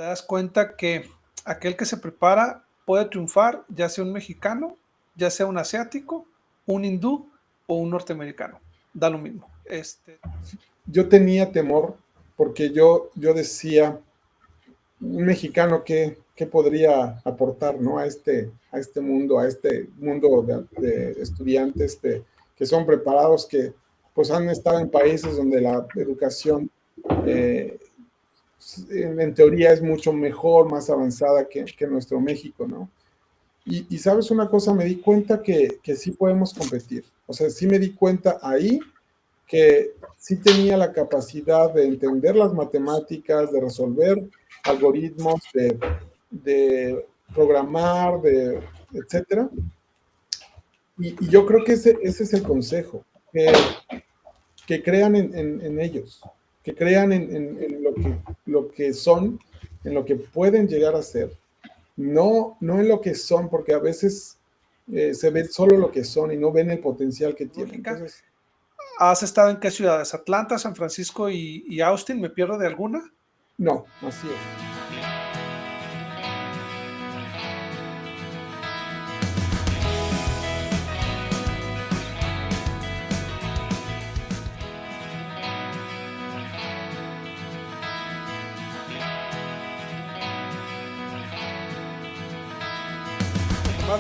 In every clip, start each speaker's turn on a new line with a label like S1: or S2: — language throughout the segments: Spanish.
S1: te das cuenta que aquel que se prepara puede triunfar, ya sea un mexicano, ya sea un asiático, un hindú o un norteamericano. Da lo mismo.
S2: Yo tenía temor porque yo decía, un mexicano qué podría aportar, ¿no? A este mundo de estudiantes que son preparados, que pues han estado en países donde la educación eh, en teoría es mucho mejor, más avanzada que nuestro México, ¿no? Y sabes una cosa, me di cuenta que sí podemos competir. O sea, sí me di cuenta ahí que sí tenía la capacidad de entender las matemáticas, de resolver algoritmos, de programar, etcétera. Y yo creo que ese es el consejo, que crean en ellos, que crean en lo que son, en lo que pueden llegar a ser, no en lo que son, porque a veces se ve solo lo que son y no ven el potencial que tienen. Entonces,
S1: ¿has estado en qué ciudades? ¿Atlanta, San Francisco y Austin? ¿Me pierdo de alguna?
S2: no, así es.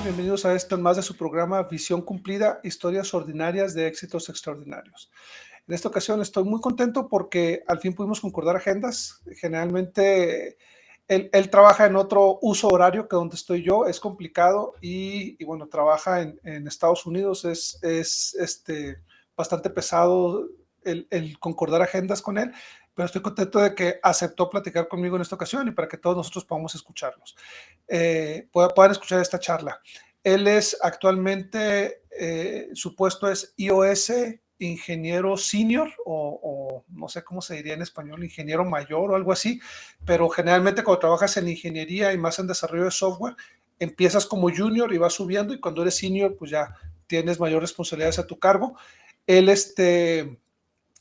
S1: Bienvenidos a esto en más de su programa Visión Cumplida, historias ordinarias de éxitos extraordinarios. En esta ocasión estoy muy contento porque al fin pudimos concordar agendas. Generalmente él trabaja en otro uso horario que donde estoy yo, es complicado y bueno, trabaja en Estados Unidos, es bastante pesado el concordar agendas con él, pero estoy contento de que aceptó platicar conmigo en esta ocasión y para que todos nosotros podamos escucharlos, puedan escuchar esta charla. Él es actualmente, su puesto es iOS ingeniero senior o no sé cómo se diría en español, ingeniero mayor o algo así, pero generalmente cuando trabajas en ingeniería y más en desarrollo de software, empiezas como junior y vas subiendo y cuando eres senior pues ya tienes mayor responsabilidades a tu cargo. Él,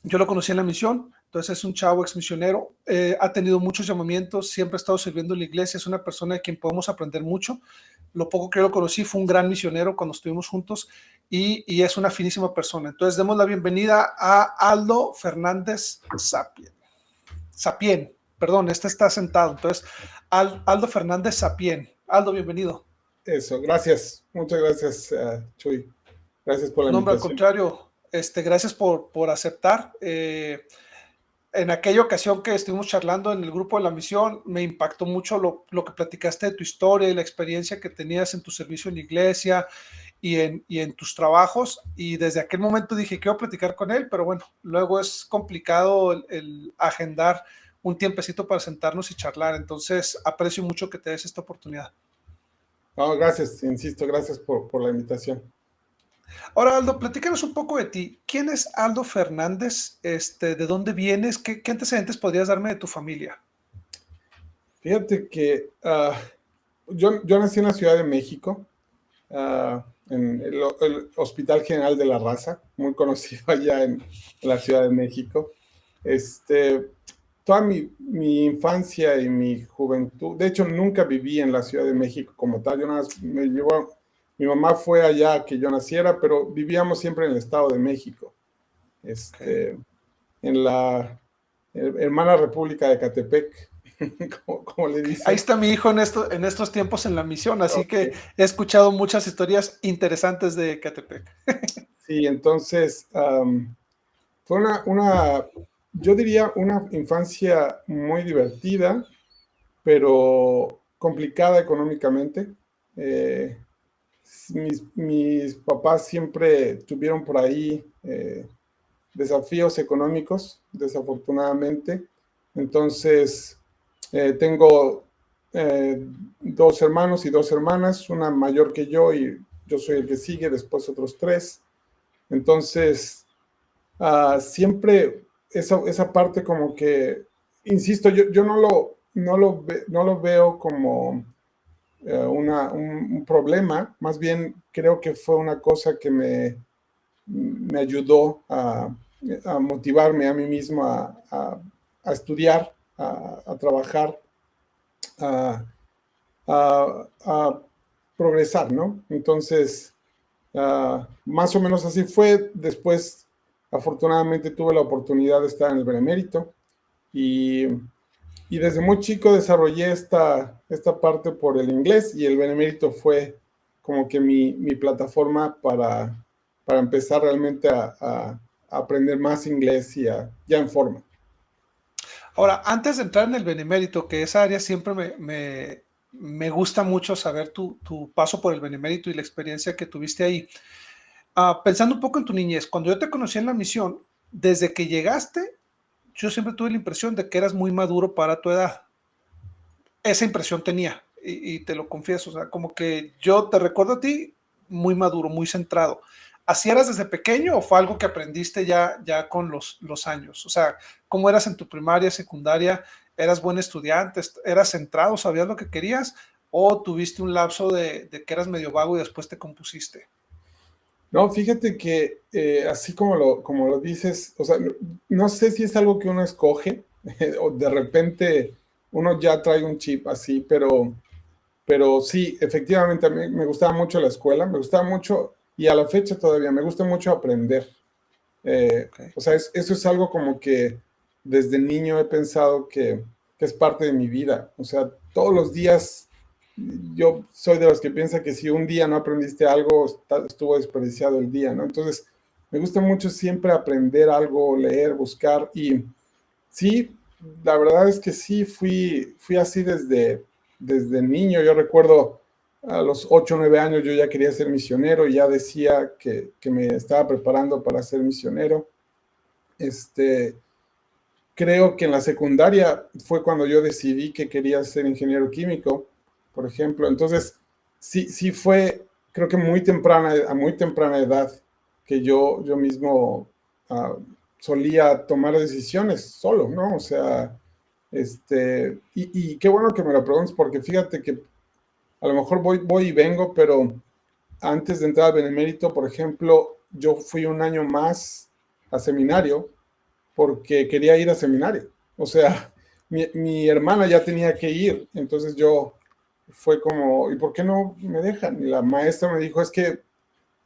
S1: yo lo conocí en la misión, entonces es un chavo ex misionero, ha tenido muchos llamamientos, siempre ha estado sirviendo en la iglesia, es una persona de quien podemos aprender mucho. Lo poco que yo lo conocí fue un gran misionero cuando estuvimos juntos y es una finísima persona. Entonces demos la bienvenida a Aldo Fernández Sapien, perdón, este está sentado, entonces Aldo Fernández Sapien. Aldo, bienvenido.
S2: Eso, gracias, muchas gracias, Chuy. Gracias por la
S1: No, hombre, al
S2: invitación.
S1: contrario, gracias por aceptar. En aquella ocasión que estuvimos charlando en el grupo de la misión, me impactó mucho lo que platicaste de tu historia y la experiencia que tenías en tu servicio en la iglesia y en tus trabajos. Y desde aquel momento dije, quiero platicar con él, pero bueno, luego es complicado el agendar un tiempecito para sentarnos y charlar. Entonces, aprecio mucho que te des esta oportunidad.
S2: No, gracias, insisto, gracias por la invitación.
S1: Ahora, Aldo, platícanos un poco de ti. ¿Quién es Aldo Fernández? ¿De dónde vienes? ¿Qué antecedentes podrías darme de tu familia?
S2: Fíjate que yo nací en la Ciudad de México, en el Hospital General de la Raza, muy conocido allá en la Ciudad de México. Toda mi infancia y mi juventud, de hecho nunca viví en la Ciudad de México como tal, yo nada más me llevó, mi mamá fue allá a que yo naciera, pero vivíamos siempre en el Estado de México,
S1: Okay.
S2: en la hermana República de Catepec, como le
S1: Okay. Ahí
S2: dicen.
S1: está mi hijo en estos tiempos en la misión, así que
S2: Okay.
S1: he escuchado muchas historias interesantes de Catepec.
S2: Sí, entonces fue yo diría una infancia muy divertida, pero complicada económicamente. Eh, mis papás siempre tuvieron por ahí desafíos económicos, desafortunadamente. Entonces, tengo dos hermanos y dos hermanas, una mayor que yo y yo soy el que sigue, después otros tres. Entonces, siempre esa parte como que, insisto, yo no lo veo como un problema, más bien creo que fue una cosa que me ayudó a motivarme a mí mismo a estudiar, a trabajar. a, a progresar, ¿no? Entonces, más o menos así fue. Después, afortunadamente, tuve la oportunidad de estar en el Benemérito y, y desde muy chico desarrollé esta parte por el inglés y el Benemérito fue como que mi plataforma para empezar realmente a aprender más inglés y ya en forma.
S1: Ahora, antes de entrar en el Benemérito, que esa área siempre me gusta mucho saber tu paso por el Benemérito y la experiencia que tuviste ahí. Pensando un poco en tu niñez, cuando yo te conocí en la misión, desde que llegaste, yo siempre tuve la impresión de que eras muy maduro para tu edad. Esa impresión tenía, y te lo confieso, o sea, como que yo te recuerdo a ti muy maduro, muy centrado. ¿Así eras desde pequeño o fue algo que aprendiste ya con los años? O sea, ¿cómo eras en tu primaria, secundaria? ¿Eras buen estudiante? ¿Eras centrado? ¿Sabías lo que querías? ¿O tuviste un lapso de que eras medio vago y después te compusiste?
S2: No, fíjate que así como lo dices, o sea, no sé si es algo que uno escoge o de repente uno ya trae un chip así, pero sí, efectivamente a mí me gustaba mucho la escuela, me gustaba mucho y a la fecha todavía me gusta mucho aprender.
S1: Okay.
S2: O sea, eso es algo como que desde niño he pensado que es parte de mi vida. O sea, todos los días yo soy de los que piensa que si un día no aprendiste algo, estuvo desperdiciado el día, ¿no? Entonces, me gusta mucho siempre aprender algo, leer, buscar y sí, la verdad es que sí, fui así desde niño. Yo recuerdo a los 8 o 9 años yo ya quería ser misionero y ya decía que me estaba preparando para ser misionero. Este, creo que en la secundaria fue cuando yo decidí que quería ser ingeniero químico, por ejemplo. Entonces, sí fue, creo que a muy temprana edad, que yo mismo uh, solía tomar decisiones solo, ¿no? O sea, y qué bueno que me lo preguntes, porque fíjate que a lo mejor voy y vengo, pero antes de entrar al Benemérito, por ejemplo, yo fui un año más a seminario porque quería ir a seminario. O sea, mi hermana ya tenía que ir, entonces yo fue como, ¿y por qué no me dejan? Y la maestra me dijo, es que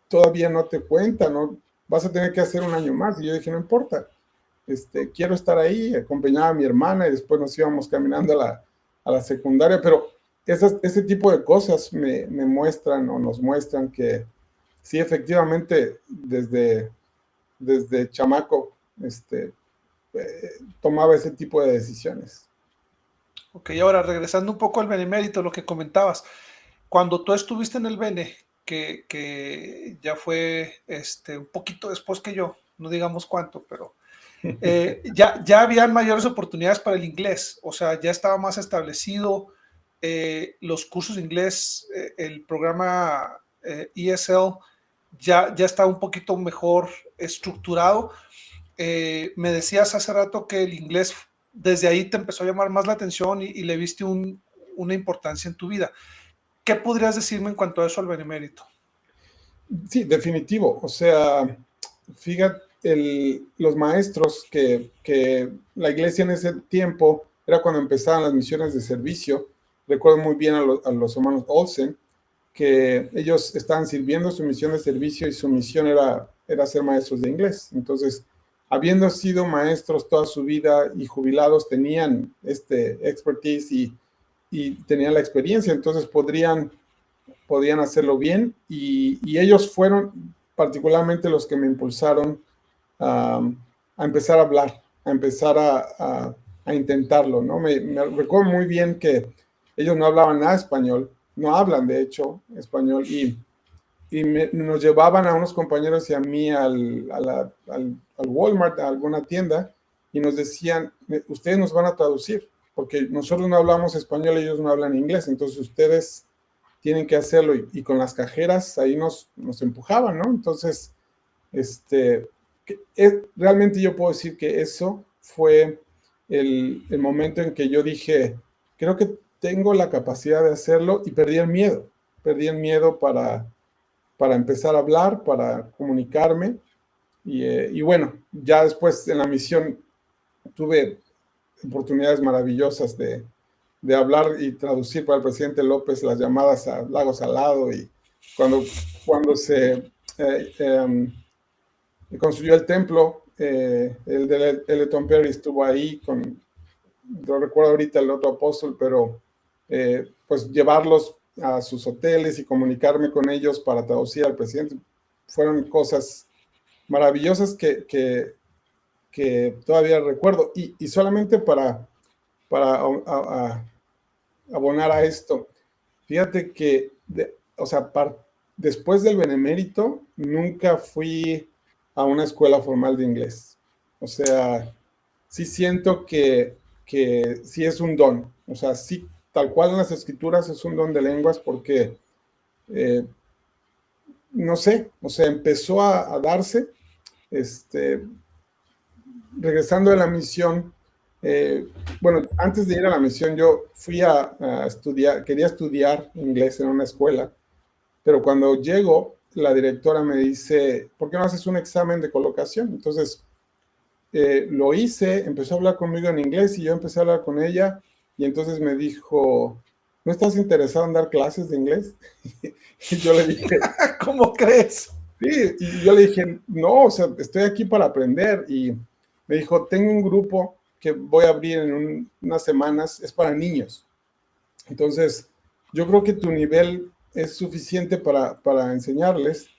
S2: todavía no te cuenta, ¿no? Vas a tener que hacer un año más. Y yo dije, no importa, quiero estar ahí, acompañaba a mi hermana y después nos íbamos caminando a la secundaria, pero ese tipo de cosas me muestran o nos muestran que sí, efectivamente, desde chamaco, tomaba ese tipo de decisiones.
S1: Ok, ahora regresando un poco al Benemérito, lo que comentabas, cuando tú estuviste en el Bene, que ya fue un poquito después que yo, no digamos cuánto, pero ya habían mayores oportunidades para el inglés, o sea, ya estaba más establecido los cursos de inglés, el programa ESL ya estaba un poquito mejor estructurado. Me decías hace rato que el inglés desde ahí te empezó a llamar más la atención y le viste una importancia en tu vida. ¿Qué podrías decirme en cuanto a eso al benemérito?
S2: Sí, definitivo. O sea, fíjate, los maestros que la iglesia en ese tiempo era cuando empezaban las misiones de servicio. Recuerdo muy bien a los hermanos Olsen, que ellos estaban sirviendo su misión de servicio y su misión era ser maestros de inglés. Entonces, habiendo sido maestros toda su vida y jubilados, tenían este expertise y tenían la experiencia, entonces podían hacerlo bien y ellos fueron particularmente los que me impulsaron a empezar a hablar, a empezar a intentarlo, ¿no? Me recuerdo muy bien que ellos no hablaban nada español, no hablan de hecho español y nos llevaban a unos compañeros y a mí al Walmart, a alguna tienda, y nos decían, ustedes nos van a traducir, porque nosotros no hablamos español, ellos no hablan inglés, entonces ustedes tienen que hacerlo y con las cajeras ahí nos empujaban, ¿no? Entonces, realmente yo puedo decir que eso fue el momento en que yo dije, creo que tengo la capacidad de hacerlo y perdí el miedo para empezar a hablar, para comunicarme y bueno, ya después en la misión tuve oportunidades maravillosas de hablar y traducir para el presidente López las llamadas a Lago Salado, y cuando se construyó el templo, el de Eleton Perry estuvo ahí no recuerdo ahorita el otro apóstol, pero pues llevarlos a sus hoteles y comunicarme con ellos para traducir al presidente, fueron cosas maravillosas que todavía recuerdo. Y solamente para abonar a esto, fíjate que, o sea, después del Benemérito, nunca fui a una escuela formal de inglés. O sea, sí siento que sí es un don. O sea, sí, tal cual en las escrituras es un don de lenguas, porque, no sé, o sea, empezó a darse, regresando de la misión. Bueno, antes de ir a la misión, yo fui a estudiar, quería estudiar inglés en una escuela, pero cuando llego, la directora me dice, ¿por qué no haces un examen de colocación? Entonces, lo hice, empezó a hablar conmigo en inglés y yo empecé a hablar con ella, y entonces me dijo, ¿no estás interesado en dar clases de inglés? Y yo le dije,
S1: ¿Cómo crees?
S2: sí, y yo le dije, no, o sea, estoy aquí para aprender. Y me dijo, tengo un grupo que voy a abrir en unas semanas, es para niños. Entonces, yo creo que tu nivel es suficiente para enseñarles,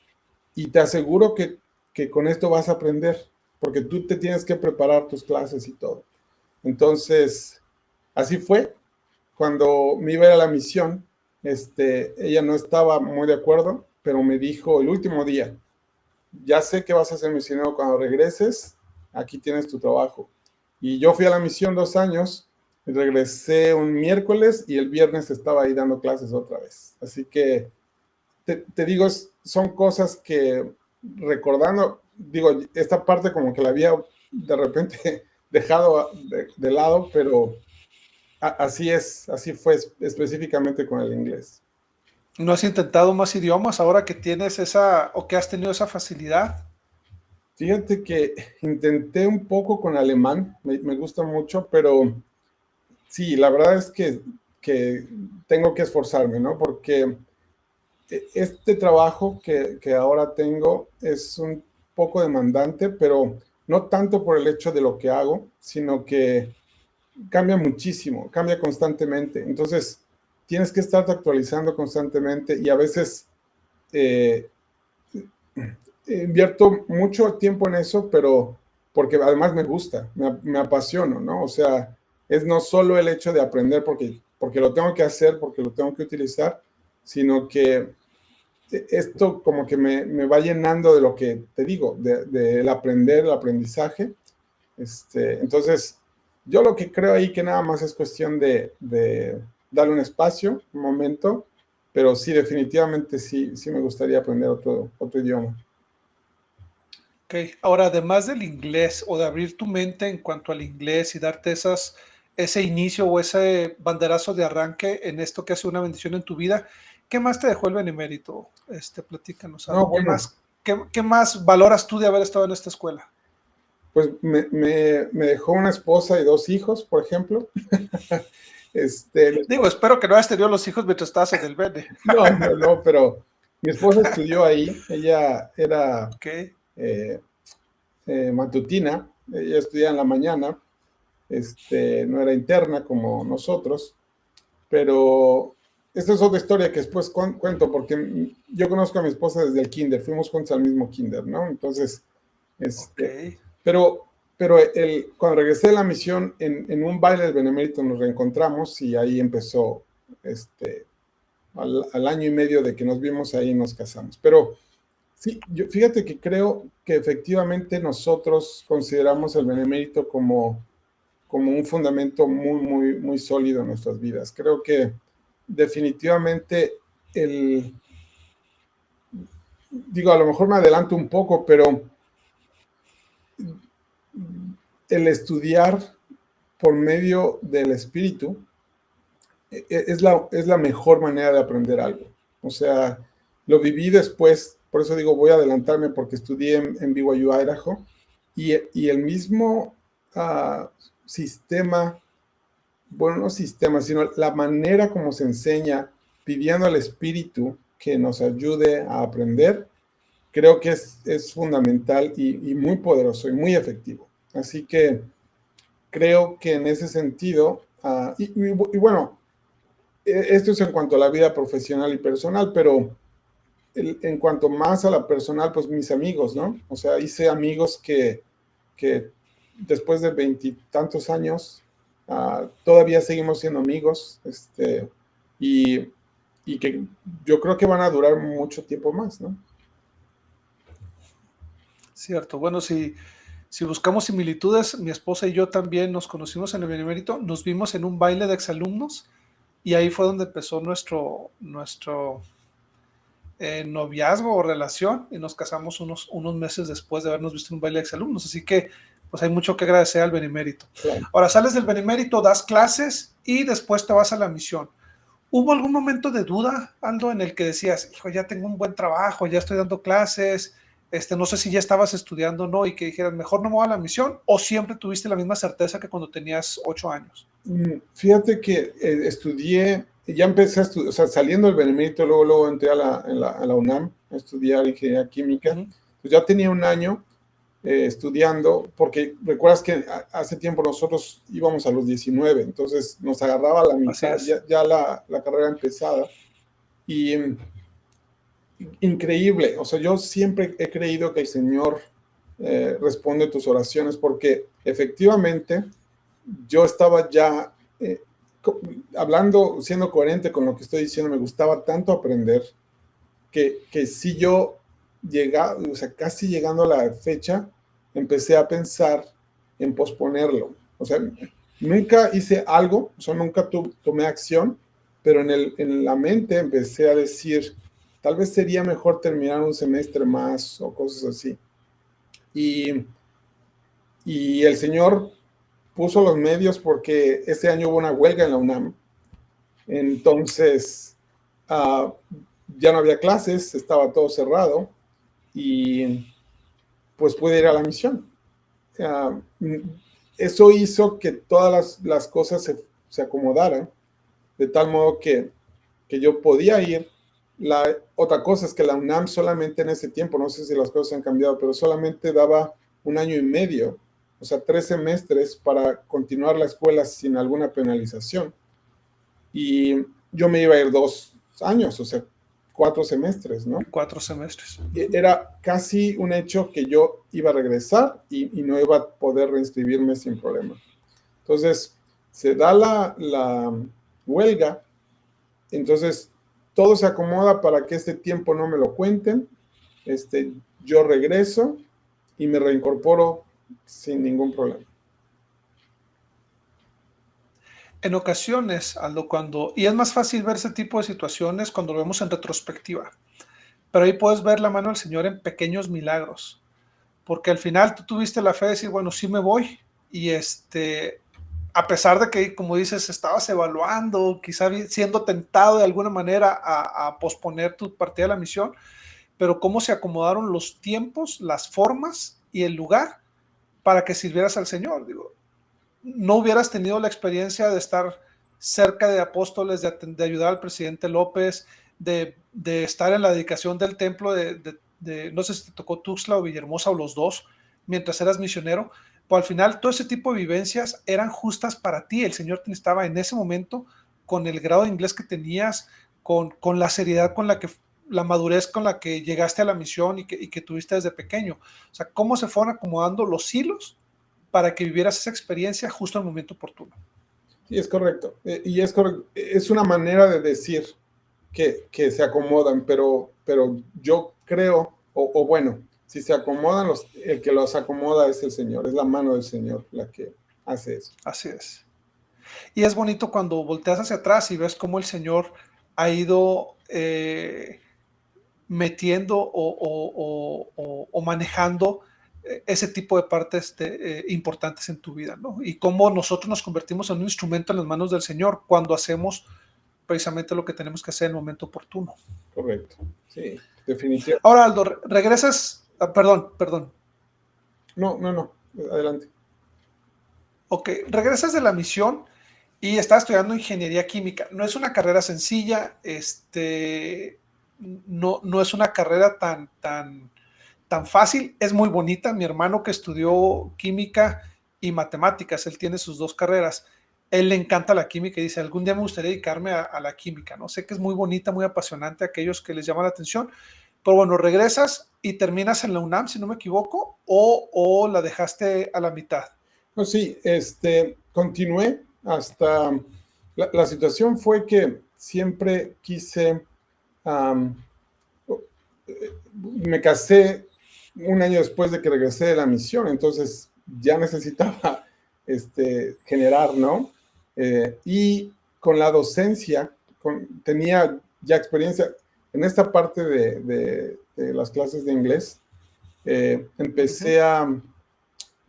S2: y te aseguro que con esto vas a aprender, porque tú te tienes que preparar tus clases y todo. Entonces, así fue. Cuando me iba a ir a la misión, ella no estaba muy de acuerdo, pero me dijo el último día, ya sé que vas a ser misionero cuando regreses, aquí tienes tu trabajo. Y yo fui a la misión 2 años, regresé un miércoles y el viernes estaba ahí dando clases otra vez. Así que te digo, son cosas que recordando, digo, esta parte como que la había de repente dejado de lado, pero así es, así fue específicamente con el inglés.
S1: ¿No has intentado más idiomas ahora que tienes esa o que has tenido esa facilidad?
S2: Fíjate que intenté un poco con alemán, me gusta mucho, pero sí, la verdad es que tengo que esforzarme, ¿no? Porque este trabajo que ahora tengo es un poco demandante, pero no tanto por el hecho de lo que hago, sino que cambia muchísimo, cambia constantemente. Entonces, tienes que estarte actualizando constantemente, y a veces eh, invierto mucho tiempo en eso, pero porque además me gusta, me apasiono, ¿no? O sea, es no solo el hecho de aprender porque lo tengo que hacer, porque lo tengo que utilizar, sino que esto como que me va llenando de lo que te digo, del aprender, el aprendizaje. Entonces, yo lo que creo ahí que nada más es cuestión de darle un espacio, un momento, pero sí, definitivamente sí me gustaría aprender otro idioma.
S1: Ok, ahora además del inglés o de abrir tu mente en cuanto al inglés y darte ese inicio o ese banderazo de arranque en esto que hace una bendición en tu vida, ¿qué más te dejó el Benemérito? Platícanos
S2: No,
S1: algo.
S2: bueno,
S1: ¿Qué más valoras tú de haber estado en esta escuela?
S2: pues me dejó una esposa y 2 hijos, por ejemplo. Mi
S1: Digo,
S2: esposa,
S1: espero que no hayas tenido los hijos mientras estabas en el Bene.
S2: no, pero mi esposa estudió ahí, ella era
S1: Ok,
S2: eh, matutina, ella estudiaba en la mañana, no era interna como nosotros, pero esta es otra historia que después cuento, porque yo conozco a mi esposa desde el kinder, fuimos juntos al mismo kinder, ¿no? Entonces,
S1: ok.
S2: pero, cuando regresé de la misión, en un baile del Benemérito nos reencontramos, y ahí empezó, al año y medio de que nos vimos, ahí nos casamos. Pero sí, fíjate que creo que efectivamente nosotros consideramos el Benemérito como un fundamento muy, muy, muy sólido en nuestras vidas. Creo que definitivamente digo, a lo mejor me adelanto un poco, pero el estudiar por medio del espíritu es la mejor manera de aprender algo. O sea, lo viví después, por eso digo, voy a adelantarme, porque estudié en BYU, Idaho, y el mismo sistema bueno, no sistemas, sino la manera como se enseña, pidiendo al espíritu que nos ayude a aprender, creo que es fundamental y muy poderoso y muy efectivo. Así que creo que en ese sentido, y bueno, esto es en cuanto a la vida profesional y personal, pero en cuanto más a la personal, pues mis amigos, ¿no? O sea, hice amigos que después de veintitantos años todavía seguimos siendo amigos, y, y que yo creo que van a durar mucho tiempo más, ¿no?
S1: Cierto. Bueno, si buscamos similitudes, mi esposa y yo también nos conocimos en el Benemérito, nos vimos en un baile de exalumnos y ahí fue donde empezó nuestro noviazgo o relación y nos casamos unos meses después de habernos visto en un baile de exalumnos. Así que pues hay mucho que agradecer al Benemérito.
S2: Claro.
S1: Ahora sales del Benemérito, das clases y después te vas a la misión. ¿Hubo algún momento de duda, Aldo, en el que decías, hijo, ya tengo un buen trabajo, ya estoy dando clases, no sé si ya estabas estudiando o no, y que dijeras, mejor no me voy a la misión, o siempre tuviste la misma certeza que cuando tenías 8 años?
S2: Fíjate que estudié, ya empecé a estudiar, o sea, saliendo del Benemérito, luego entré a la UNAM a estudiar ingeniería química. Pues ya tenía un año estudiando, porque recuerdas que hace tiempo nosotros íbamos a los 19, entonces nos agarraba a la mitad, ya la carrera empezada. Y increíble, o sea, yo siempre he creído que el Señor responde tus oraciones, porque efectivamente yo estaba ya hablando, siendo coherente con lo que estoy diciendo, me gustaba tanto aprender que si yo llegaba, o sea, casi llegando a la fecha, empecé a pensar en posponerlo. O sea, nunca hice algo, o sea, nunca tomé acción, pero en la mente empecé a decir, tal vez sería mejor terminar un semestre más o cosas así. Y el Señor puso los medios porque ese año hubo una huelga en la UNAM. Entonces, ya no había clases, estaba todo cerrado y pues pude ir a la misión. Eso hizo que todas las cosas se acomodaran, de tal modo que yo podía ir. Otra cosa es que la UNAM solamente en ese tiempo, no sé si las cosas han cambiado, pero solamente daba un año y medio, o sea, 3 semestres para continuar la escuela sin alguna penalización. Y yo me iba a ir 2 años, o sea, 4 semestres, ¿no?
S1: 4 semestres.
S2: Era casi un hecho que yo iba a regresar y no iba a poder reinscribirme sin problema. Entonces, se da la huelga, entonces todo se acomoda para que este tiempo no me lo cuenten, yo regreso y me reincorporo sin ningún problema.
S1: En ocasiones, Aldo, y es más fácil ver ese tipo de situaciones cuando lo vemos en retrospectiva, pero ahí puedes ver la mano del Señor en pequeños milagros, porque al final tú tuviste la fe de decir, bueno, sí me voy, y a pesar de que, como dices, estabas evaluando, quizá siendo tentado de alguna manera a posponer tu partida de la misión, pero cómo se acomodaron los tiempos, las formas y el lugar para que sirvieras al Señor. Digo, no hubieras tenido la experiencia de estar cerca de apóstoles, de ayudar al presidente López, de estar en la dedicación del templo no sé si te tocó Tuxtla o Villahermosa o los dos, mientras eras misionero, pero al final todo ese tipo de vivencias eran justas para ti. El Señor te estaba en ese momento con el grado de inglés que tenías, con la seriedad con la que, la madurez con la que llegaste a la misión y que tuviste desde pequeño. O sea, cómo se fueron acomodando los hilos para que vivieras esa experiencia justo en el momento oportuno.
S2: Sí, es correcto. Y es correcto. Es una manera de decir que se acomodan, pero yo creo, o bueno, si se acomodan, el que los acomoda es el Señor, es la mano del Señor la que hace eso.
S1: Así es. Y es bonito cuando volteas hacia atrás y ves cómo el Señor ha ido metiendo o manejando ese tipo de partes importantes en tu vida, ¿no? Y cómo nosotros nos convertimos en un instrumento en las manos del Señor cuando hacemos precisamente lo que tenemos que hacer en el momento oportuno.
S2: Correcto, sí, definitivamente.
S1: Ahora, Aldo, regresas, perdón.
S2: No, adelante.
S1: Ok, regresas de la misión y estaba estudiando ingeniería química. No es una carrera sencilla, no es una carrera tan fácil, es muy bonita. Mi hermano que estudió química y matemáticas, él tiene sus dos carreras, él le encanta la química y dice, algún día me gustaría dedicarme a la química, ¿no? Sé que es muy bonita, muy apasionante a aquellos que les llama la atención, pero bueno, regresas y terminas en la UNAM, si no me equivoco, o la dejaste a la mitad.
S2: No, sí, continué hasta, la situación fue que siempre quise, um, me casé un año después de que regresé de la misión, entonces ya necesitaba generar, ¿no? Y con la docencia, tenía ya experiencia en esta parte de las clases de inglés. Empecé a,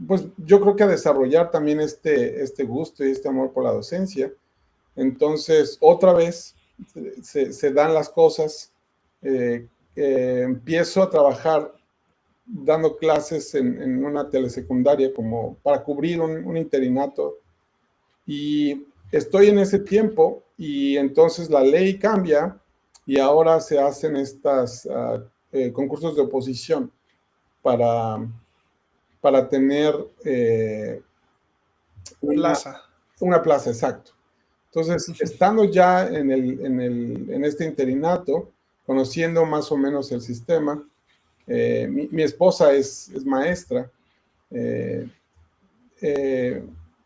S2: pues yo creo que a desarrollar también este gusto y este amor por la docencia. Entonces, otra vez se dan las cosas. Empiezo a trabajar dando clases en una telesecundaria como para cubrir un interinato y estoy en ese tiempo y entonces la ley cambia y ahora se hacen estas concursos de oposición para, para tener una,
S1: Plaza.
S2: una plaza, exacto. Entonces, estando ya en este interinato, conociendo más o menos el sistema, mi esposa es maestra, eh, eh,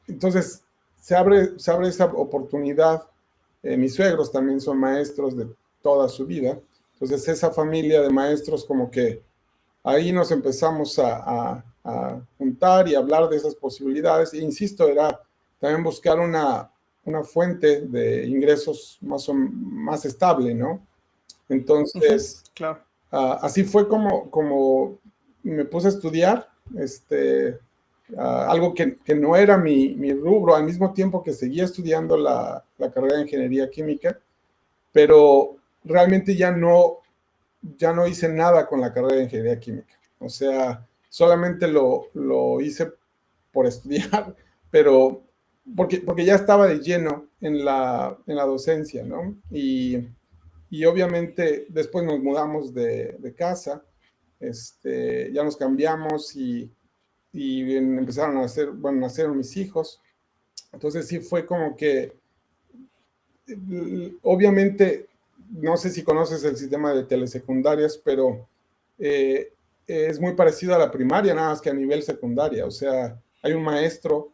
S2: entonces se abre esa oportunidad. Mis suegros también son maestros de toda su vida, entonces esa familia de maestros como que ahí nos empezamos a juntar y hablar de esas posibilidades. E insisto, era también buscar una fuente de ingresos más estable, ¿no? Entonces,
S1: Claro.
S2: así fue como me puse a estudiar, algo que no era mi rubro, al mismo tiempo que seguía estudiando la carrera de ingeniería química, pero realmente ya no hice nada con la carrera de ingeniería química. O sea, solamente lo hice por estudiar, pero porque ya estaba de lleno en la docencia, ¿no? Y obviamente después nos mudamos de casa, ya nos cambiamos y empezaron a nacer, bueno, nacieron mis hijos. Entonces sí fue como que, obviamente, no sé si conoces el sistema de telesecundarias, pero es muy parecido a la primaria, nada más que a nivel secundaria. O sea, hay un maestro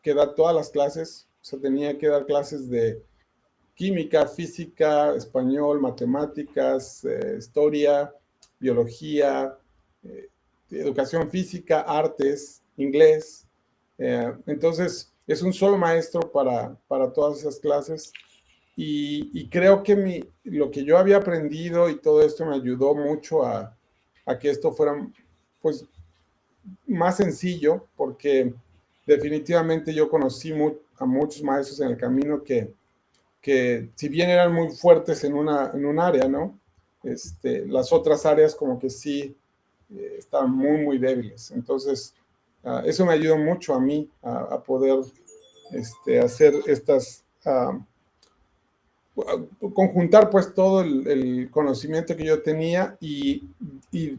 S2: que da todas las clases, o sea, tenía que dar clases de química, física, español, matemáticas, historia, biología, eh, educación física, artes, inglés. Entonces, es un solo maestro para todas esas clases y creo que lo que yo había aprendido y todo esto me ayudó mucho a que esto fuera pues más sencillo porque definitivamente yo conocí a muchos maestros en el camino que si bien eran muy fuertes en un área, ¿no? Las otras áreas como que sí estaban muy débiles. Entonces, eso me ayudó mucho a mí a poder hacer estas, conjuntar pues todo el conocimiento que yo tenía y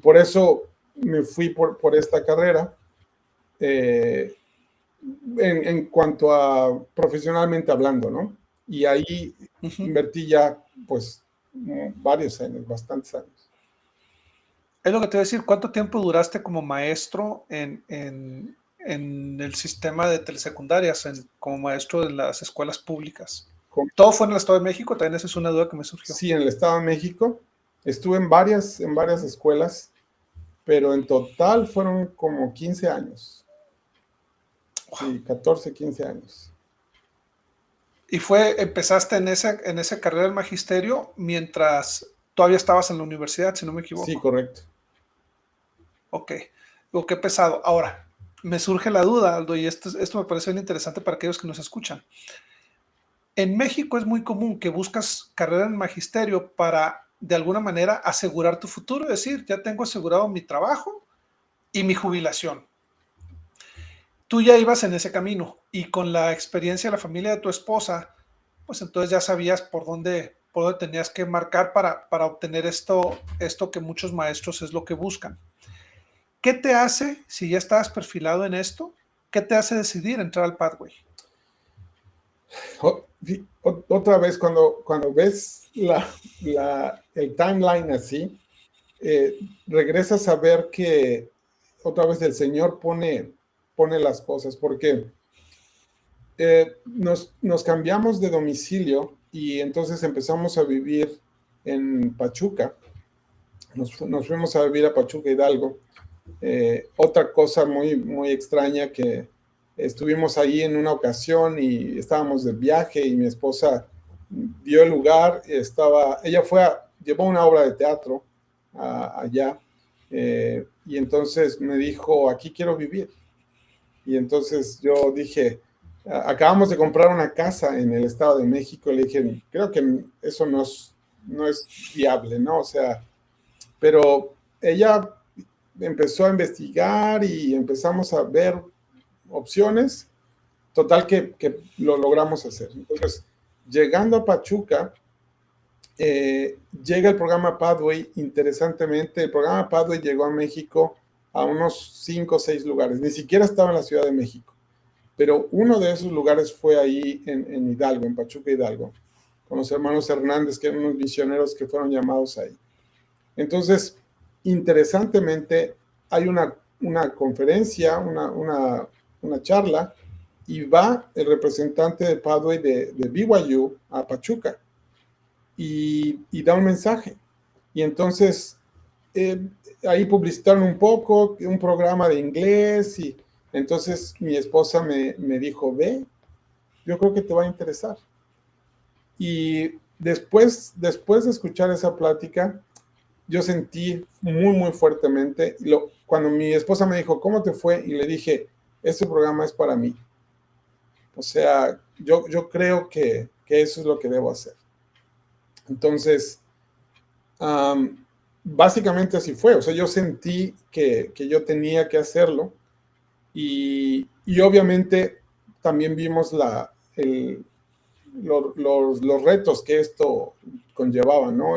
S2: por eso me fui por esta carrera. Eh, en cuanto a profesionalmente hablando, ¿no? Y ahí invertí ya, pues, varios años, bastantes años.
S1: Es lo que te voy a decir, ¿cuánto tiempo duraste como maestro en el sistema de telesecundarias, como maestro de las escuelas públicas? ¿Todo fue en el Estado de México? También esa es una duda que me surgió.
S2: Sí, en el Estado de México. Estuve en varias escuelas, pero en total fueron como 15 años. Wow. Sí, 14, 15 años.
S1: ¿Y empezaste en esa carrera del magisterio mientras todavía estabas en la universidad, si no me equivoco?
S2: Sí, correcto.
S1: Ok, qué pesado. Ahora, me surge la duda, Aldo, y esto me parece bien interesante para aquellos que nos escuchan. En México es muy común que buscas carrera en magisterio para, de alguna manera, asegurar tu futuro, es decir, ya tengo asegurado mi trabajo y mi jubilación. tú ya ibas en ese camino y con la experiencia de la familia de tu esposa, pues entonces ya sabías por dónde tenías que marcar para obtener esto que muchos maestros es lo que buscan. ¿Qué te hace, si ya estabas perfilado en esto, qué te hace decidir entrar al Pathway?
S2: Otra vez, cuando ves el timeline así, regresas a ver que otra vez el Señor pone las cosas, porque nos cambiamos de domicilio y entonces empezamos a vivir en Pachuca. Nos fuimos a vivir a Pachuca Hidalgo. Otra cosa muy, muy extraña que estuvimos ahí en una ocasión y estábamos de viaje y mi esposa dio el lugar, ella llevó una obra de teatro allá y entonces me dijo, aquí quiero vivir. Y entonces yo dije, acabamos de comprar una casa en el Estado de México, le dije, creo que eso no es viable, ¿no? O sea, pero ella empezó a investigar y empezamos a ver opciones, total que lo logramos hacer. Entonces, llegando a Pachuca, llega el programa Pathway. Interesantemente, el programa Pathway llegó a México a unos 5 o 6 lugares, ni siquiera estaba en la Ciudad de México, pero uno de esos lugares fue ahí en Hidalgo, en Pachuca Hidalgo, con los hermanos Hernández, que eran unos misioneros que fueron llamados ahí. Entonces, interesantemente, hay una conferencia, una charla, y va el representante de Padway de BYU a Pachuca y da un mensaje. Y entonces, eh, ahí publicitaron un poco, un programa de inglés, y entonces mi esposa me dijo, ve, yo creo que te va a interesar. Y después de escuchar esa plática, yo sentí muy, muy fuertemente, cuando mi esposa me dijo, ¿cómo te fue? Y le dije, este programa es para mí. O sea, yo creo que eso es lo que debo hacer. Entonces, básicamente así fue. O sea, yo sentí que yo tenía que hacerlo y obviamente también vimos los retos que esto conllevaba, ¿no?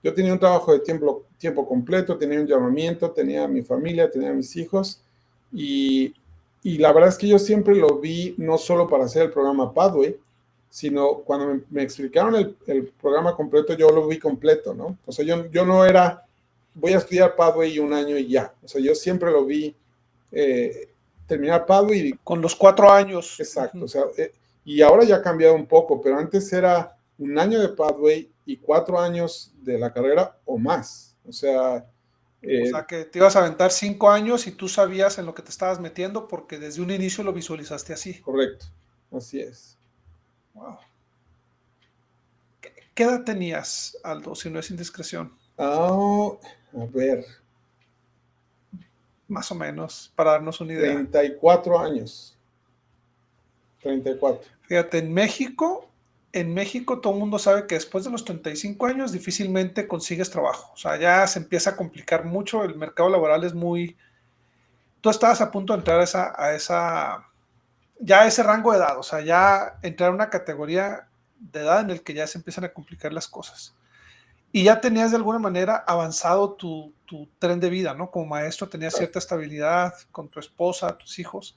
S2: Yo tenía un trabajo de tiempo completo, tenía un llamamiento, tenía mi familia, tenía mis hijos y la verdad es que yo siempre lo vi no solo para hacer el programa Pathway, sino cuando me explicaron el programa completo, yo lo vi completo, ¿no? O sea, yo no era, voy a estudiar Pathway un año y ya. O sea, yo siempre lo vi eh, terminar Pathway.
S1: Con los 4 años.
S2: Exacto, o sea, y ahora ya ha cambiado un poco, pero antes era un año de Pathway y 4 años de la carrera o más. O sea,
S1: O sea, que te ibas a aventar 5 años y tú sabías en lo que te estabas metiendo porque desde un inicio lo visualizaste así.
S2: correcto, así es.
S1: Wow. ¿Qué edad tenías, Aldo, si no es indiscreción?
S2: A ver,
S1: Más o menos, para darnos una idea.
S2: 34 años. 34.
S1: Fíjate, en México todo el mundo sabe que después de los 35 años difícilmente consigues trabajo. O sea, ya se empieza a complicar mucho, el mercado laboral es muy... Tú estabas a punto de entrar ya a ese rango de edad, o sea, ya entrar a una categoría de edad en el que ya se empiezan a complicar las cosas. Y ya tenías de alguna manera avanzado tu tren de vida, ¿no? Como maestro tenías cierta estabilidad con tu esposa, tus hijos.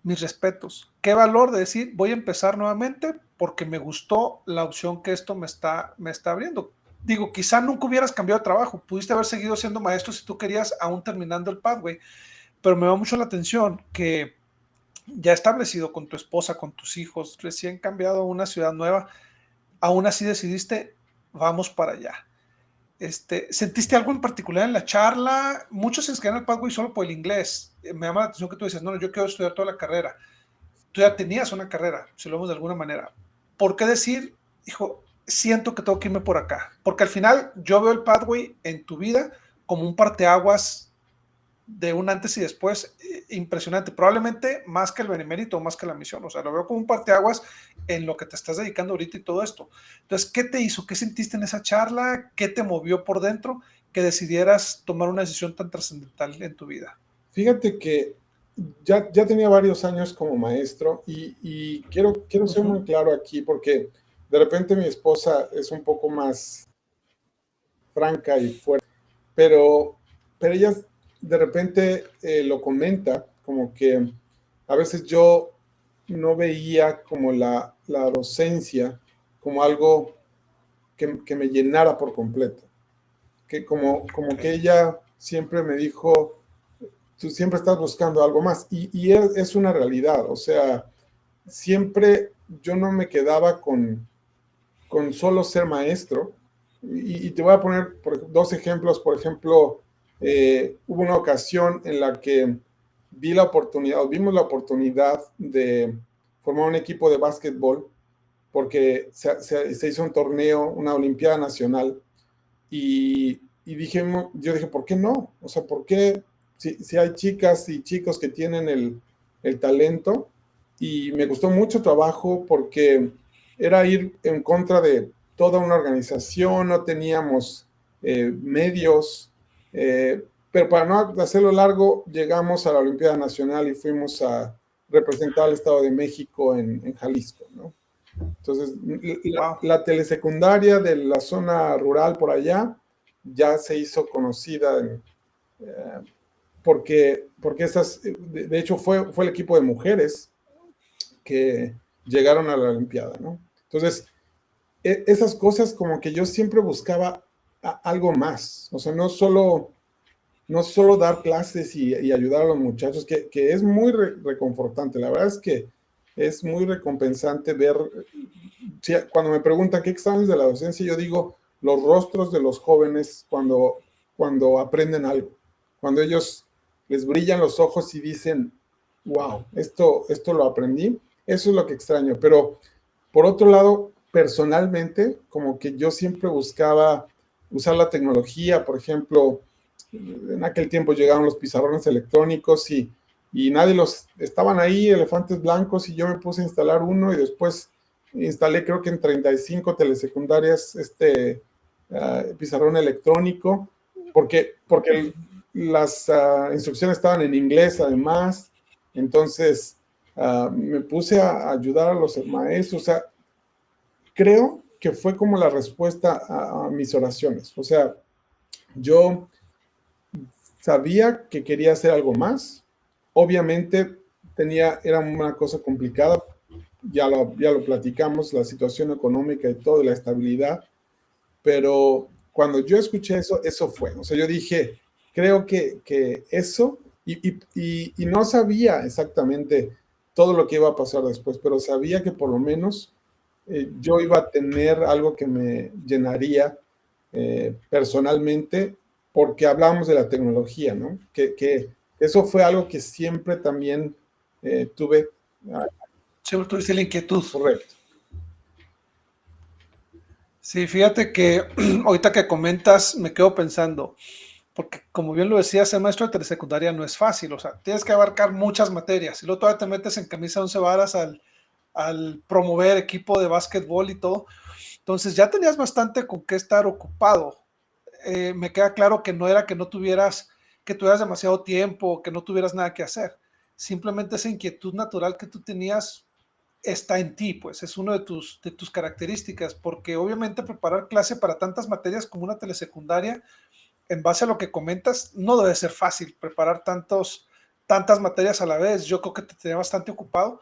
S1: Mis respetos. Qué valor de decir, voy a empezar nuevamente porque me gustó la opción que esto me está abriendo. Digo, quizá nunca hubieras cambiado de trabajo, pudiste haber seguido siendo maestro si tú querías, aún terminando el pathway, pero me va mucho la atención que ya establecido con tu esposa, con tus hijos, recién cambiado a una ciudad nueva, aún así decidiste, vamos para allá. ¿Sentiste algo en particular en la charla? Muchos se inscriben al Pathway solo por el inglés. Me llama la atención que tú dices, no, yo quiero estudiar toda la carrera. Tú ya tenías una carrera, si lo vemos de alguna manera. ¿Por qué decir, hijo, siento que tengo que irme por acá? Porque al final yo veo el Pathway en tu vida como un parteaguas de un antes y después impresionante, probablemente más que el benemérito, más que la misión, o sea, lo veo como un parteaguas en lo que te estás dedicando ahorita y todo esto. Entonces, ¿qué te hizo? ¿Qué sentiste en esa charla? ¿Qué te movió por dentro que decidieras tomar una decisión tan trascendental en tu vida?
S2: Fíjate que ya tenía varios años como maestro y quiero ser muy claro aquí porque de repente mi esposa es un poco más franca y fuerte, pero, pero ella de repente lo comenta como que a veces yo no veía como la docencia como algo que me llenara por completo, que como que ella siempre me dijo, tú siempre estás buscando algo más y es una realidad, o sea, siempre yo no me quedaba con solo ser maestro. Y te voy a poner dos ejemplos. Por ejemplo, hubo una ocasión en la que vimos la oportunidad de formar un equipo de básquetbol porque se hizo un torneo, una Olimpiada Nacional, yo dije, ¿por qué no? O sea, ¿por qué si hay chicas y chicos que tienen el talento? Y me gustó mucho trabajo porque era ir en contra de toda una organización, no teníamos medios, pero para no hacerlo largo, llegamos a la Olimpiada Nacional y fuimos a representar al Estado de México en Jalisco, ¿no? Entonces,
S1: Wow.
S2: la telesecundaria de la zona rural por allá ya se hizo conocida porque de hecho fue el equipo de mujeres que llegaron a la Olimpiada, ¿no? Entonces, esas cosas como que yo siempre buscaba algo más, o sea, no solo dar clases y ayudar a los muchachos, que es muy reconfortante. La verdad es que es muy recompensante ver, cuando me preguntan qué extrañas de la docencia, yo digo los rostros de los jóvenes cuando aprenden algo, cuando ellos les brillan los ojos y dicen, wow, esto lo aprendí, eso es lo que extraño. Pero por otro lado, personalmente, como que yo siempre buscaba usar la tecnología, por ejemplo, en aquel tiempo llegaron los pizarrones electrónicos y nadie estaban ahí, elefantes blancos, y yo me puse a instalar uno y después instalé creo que en 35 telesecundarias pizarrón electrónico, porque las instrucciones estaban en inglés además, entonces me puse a ayudar a los maestros, o sea, creo que fue como la respuesta a mis oraciones, o sea, yo sabía que quería hacer algo más. Obviamente era una cosa complicada, ya lo platicamos, la situación económica y todo, la estabilidad, pero cuando yo escuché eso fue. O sea, yo dije, creo que eso, y no sabía exactamente todo lo que iba a pasar después, pero sabía que por lo menos yo iba a tener algo que me llenaría personalmente, porque hablábamos de la tecnología, ¿no? Que eso fue algo que siempre también tuve.
S1: Siempre tuviste la inquietud.
S2: Correcto.
S1: Sí, fíjate que ahorita que comentas me quedo pensando, porque como bien lo decía, ser maestro de telesecundaria no es fácil, o sea, tienes que abarcar muchas materias y luego todavía te metes en camisa de 11 varas al promover equipo de básquetbol y todo. Entonces ya tenías bastante con qué estar ocupado. Me queda claro que no era que tuvieras demasiado tiempo, que no tuvieras nada que hacer. Simplemente esa inquietud natural que tú tenías está en ti, pues es una de tus características, porque obviamente preparar clase para tantas materias como una telesecundaria, en base a lo que comentas, no debe ser fácil preparar tantas materias a la vez. Yo creo que te tenía bastante ocupado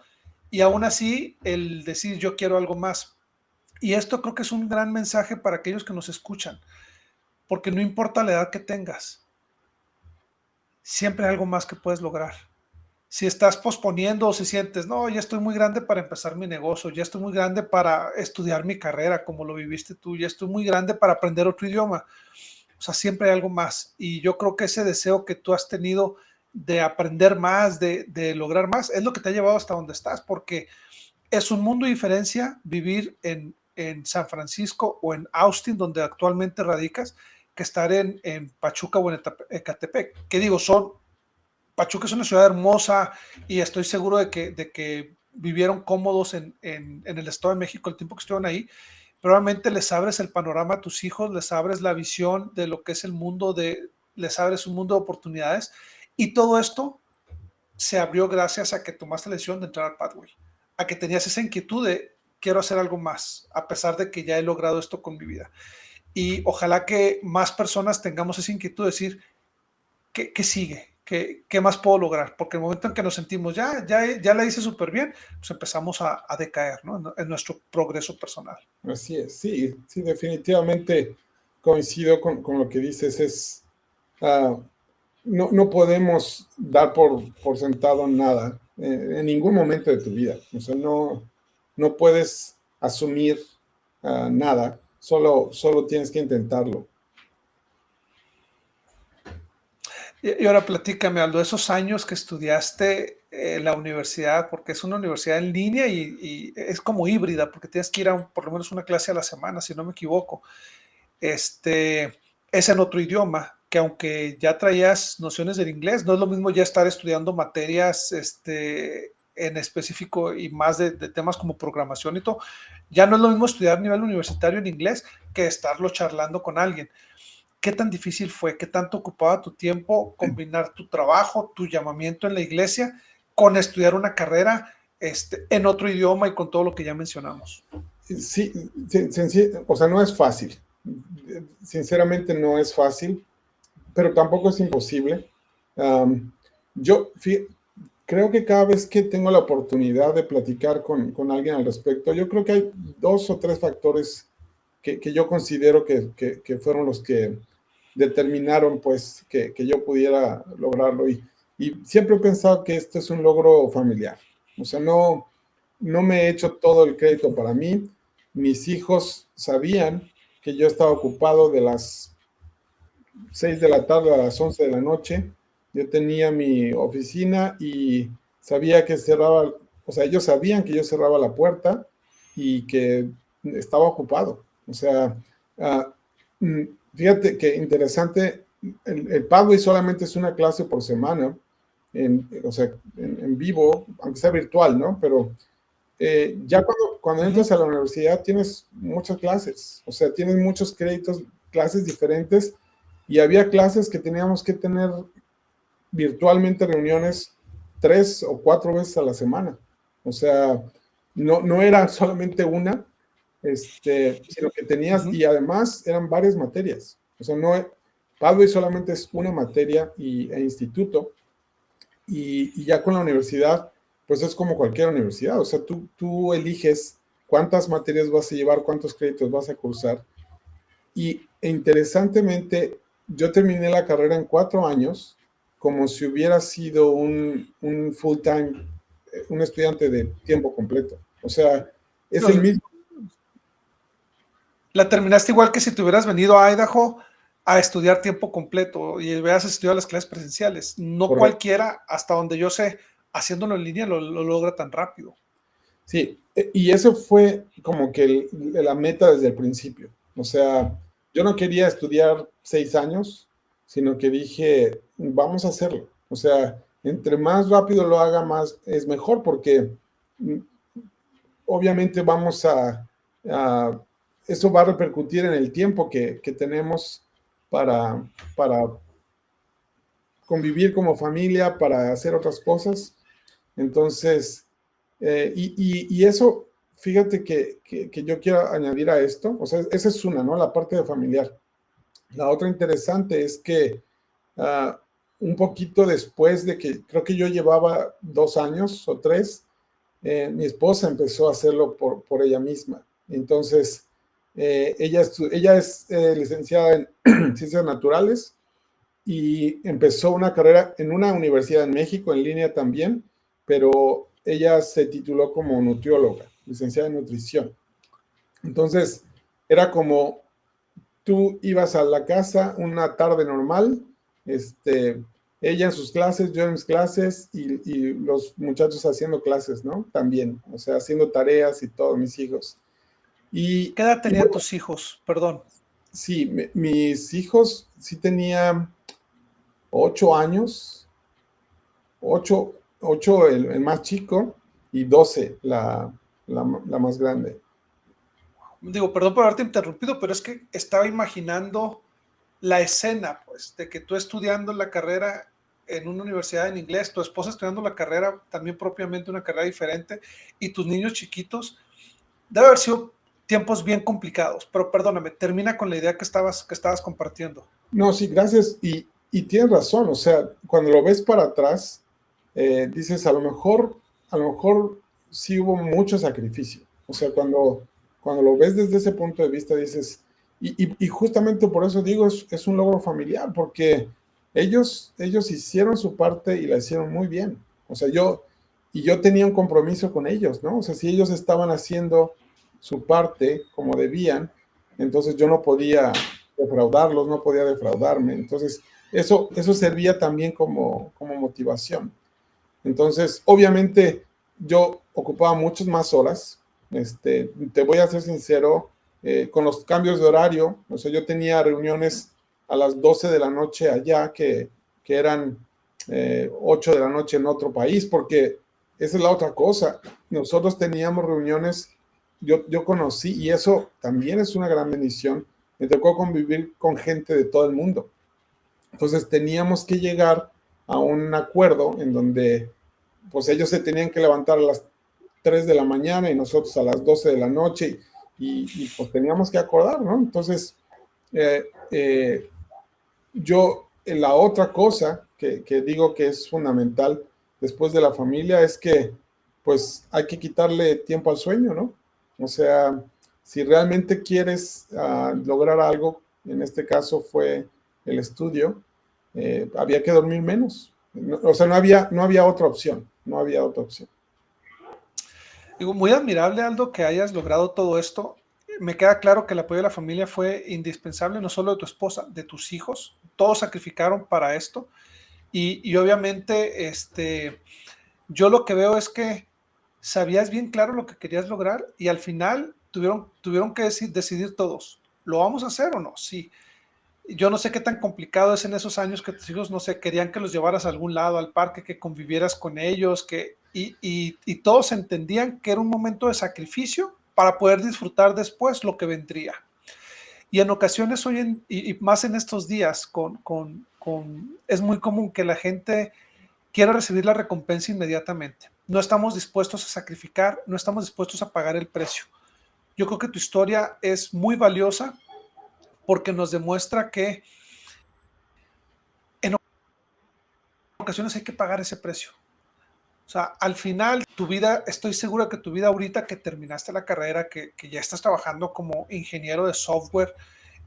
S1: y aún así el decir yo quiero algo más. Y esto creo que es un gran mensaje para aquellos que nos escuchan, porque no importa la edad que tengas, siempre hay algo más que puedes lograr. Si estás posponiendo o si sientes, no, ya estoy muy grande para empezar mi negocio, ya estoy muy grande para estudiar mi carrera, como lo viviste tú, ya estoy muy grande para aprender otro idioma. O sea, siempre hay algo más. Y yo creo que ese deseo que tú has tenido de aprender más, de lograr más, es lo que te ha llevado hasta donde estás, porque es un mundo de diferencia vivir en San Francisco o en Austin, donde actualmente radicas, que estar en Pachuca o en Ecatepec. Que digo, Pachuca es una ciudad hermosa y estoy seguro de que vivieron cómodos en el Estado de México el tiempo que estuvieron ahí. Probablemente les abres el panorama a tus hijos, les abres la visión de lo que es el mundo, les abres un mundo de oportunidades y todo esto se abrió gracias a que tomaste la decisión de entrar al Pathway, a que tenías esa inquietud de quiero hacer algo más, a pesar de que ya he logrado esto con mi vida. Y ojalá que más personas tengamos esa inquietud de decir, ¿qué sigue? ¿Qué más puedo lograr? Porque el momento en que nos sentimos, ya la hice súper bien, pues empezamos a decaer, ¿no? En nuestro progreso personal.
S2: Así es, sí, sí, definitivamente coincido con lo que dices. No podemos dar por sentado nada en ningún momento de tu vida. O sea, no puedes asumir nada, solo tienes que intentarlo.
S1: Y ahora platícame, Aldo, esos años que estudiaste en la universidad, porque es una universidad en línea y es como híbrida, porque tienes que ir a por lo menos una clase a la semana, si no me equivoco. Es en otro idioma, que aunque ya traías nociones del inglés, no es lo mismo ya estar estudiando materias en específico y más de temas como programación y todo. Ya no es lo mismo estudiar a nivel universitario en inglés que estarlo charlando con alguien. ¿Qué tan difícil fue? ¿Qué tanto ocupaba tu tiempo combinar tu trabajo, tu llamamiento en la iglesia, con estudiar una carrera en otro idioma y con todo lo que ya mencionamos?
S2: Sí, o sea, no es fácil. Sinceramente no es fácil, pero tampoco es imposible. Um, yo creo que cada vez que tengo la oportunidad de platicar con alguien al respecto, yo creo que hay 2 o 3 factores que yo considero que fueron los que determinaron pues que yo pudiera lograrlo. Y siempre he pensado que esto es un logro familiar. O sea, no me he hecho todo el crédito para mí. Mis hijos sabían que yo estaba ocupado de las 6 de la tarde a las 11 de la noche. Yo tenía mi oficina y sabía que cerraba, o sea, ellos sabían que yo cerraba la puerta y que estaba ocupado. O sea, uh, fíjate que interesante, el Pathway solamente es una clase por semana, o sea, en vivo, aunque sea virtual, ¿no? Pero ya cuando entras a la universidad tienes muchas clases, o sea, tienes muchos créditos, clases diferentes, y había clases que teníamos que tener virtualmente reuniones 3 o 4 veces a la semana. O sea, no era solamente una, sino que tenías, y además eran varias materias. O sea, Pathway solamente es una materia e instituto, y ya con la universidad, pues es como cualquier universidad. O sea, tú eliges cuántas materias vas a llevar, cuántos créditos vas a cursar. Y interesantemente, yo terminé la carrera en 4 años, como si hubiera sido un full time, un estudiante de tiempo completo. O sea, es el mismo.
S1: La terminaste igual que si te hubieras venido a Idaho a estudiar tiempo completo y hubieras estudiado las clases presenciales. No
S2: Correcto.
S1: cualquiera, hasta donde yo sé, haciéndolo en línea lo logra tan rápido.
S2: Sí, y eso fue como que la meta desde el principio. O sea, yo no quería estudiar 6 años, sino que dije, vamos a hacerlo. O sea, entre más rápido lo haga, más es mejor, porque obviamente eso va a repercutir en el tiempo que tenemos para convivir como familia, para hacer otras cosas. Entonces, y eso, fíjate que yo quiero añadir a esto, o sea, esa es una, ¿no? La parte de familiar. La otra interesante es que un poquito después de que, creo que yo llevaba 2 años o 3, mi esposa empezó a hacerlo por ella misma. Entonces, ella es licenciada en Ciencias Naturales y empezó una carrera en una universidad en México, en línea también, pero ella se tituló como nutrióloga, licenciada en nutrición. Entonces, era como tú ibas a la casa una tarde normal, ella en sus clases, yo en mis clases y los muchachos haciendo clases, ¿no? También, o sea, haciendo tareas y todos mis hijos.
S1: ¿Qué edad tenían tus hijos? Perdón.
S2: Sí, mis hijos sí tenían 8 años, 8 el más chico y 12 la más grande.
S1: Digo, perdón por haberte interrumpido, pero es que estaba imaginando la escena, pues, de que tú estudiando la carrera en una universidad en inglés, tu esposa estudiando la carrera, también propiamente una carrera diferente, y tus niños chiquitos, debe haber sido tiempos bien complicados, pero perdóname, termina con la idea que estabas compartiendo.
S2: No, sí, gracias. Y tienes razón, o sea, cuando lo ves para atrás, dices, a lo mejor sí hubo mucho sacrificio. O sea, cuando lo ves desde ese punto de vista, dices, y justamente por eso digo, es un logro familiar, porque ellos hicieron su parte y la hicieron muy bien. O sea, yo tenía un compromiso con ellos, ¿no? O sea, si ellos estaban haciendo su parte como debían, entonces yo no podía defraudarlos, no podía defraudarme. Entonces, eso servía también como motivación. Entonces, obviamente, yo ocupaba muchas más horas. Te voy a ser sincero, con los cambios de horario, o sea, yo tenía reuniones a las 12 de la noche allá, que eran 8 de la noche en otro país, porque esa es la otra cosa. Nosotros teníamos reuniones, yo conocí, y eso también es una gran bendición, me tocó convivir con gente de todo el mundo. Entonces teníamos que llegar a un acuerdo en donde pues ellos se tenían que levantar a las 3 de la mañana y nosotros a las 12 de la noche pues teníamos que acordar, ¿no? Entonces, eh, eh, la otra cosa que digo que es fundamental después de la familia es que pues hay que quitarle tiempo al sueño, ¿no? O sea, si realmente quieres lograr algo, en este caso fue el estudio, había que dormir menos. O sea, no había otra opción, no había otra opción.
S1: Digo, muy admirable, Aldo, que hayas logrado todo esto. Me queda claro que el apoyo de la familia fue indispensable, no solo de tu esposa, de tus hijos. Todos sacrificaron para esto. Y obviamente, yo lo que veo es que sabías bien claro lo que querías lograr y al final tuvieron que decidir todos, ¿lo vamos a hacer o no? Sí. Yo no sé qué tan complicado es en esos años que tus hijos, no sé, querían que los llevaras a algún lado, al parque, que convivieras con ellos, y todos entendían que era un momento de sacrificio para poder disfrutar después lo que vendría. Y en ocasiones y más en estos días, es muy común que la gente quiera recibir la recompensa inmediatamente. No estamos dispuestos a sacrificar, no estamos dispuestos a pagar el precio. Yo creo que tu historia es muy valiosa porque nos demuestra que en ocasiones hay que pagar ese precio. O sea, al final, tu vida, estoy segura que tu vida ahorita que terminaste la carrera, que ya estás trabajando como ingeniero de software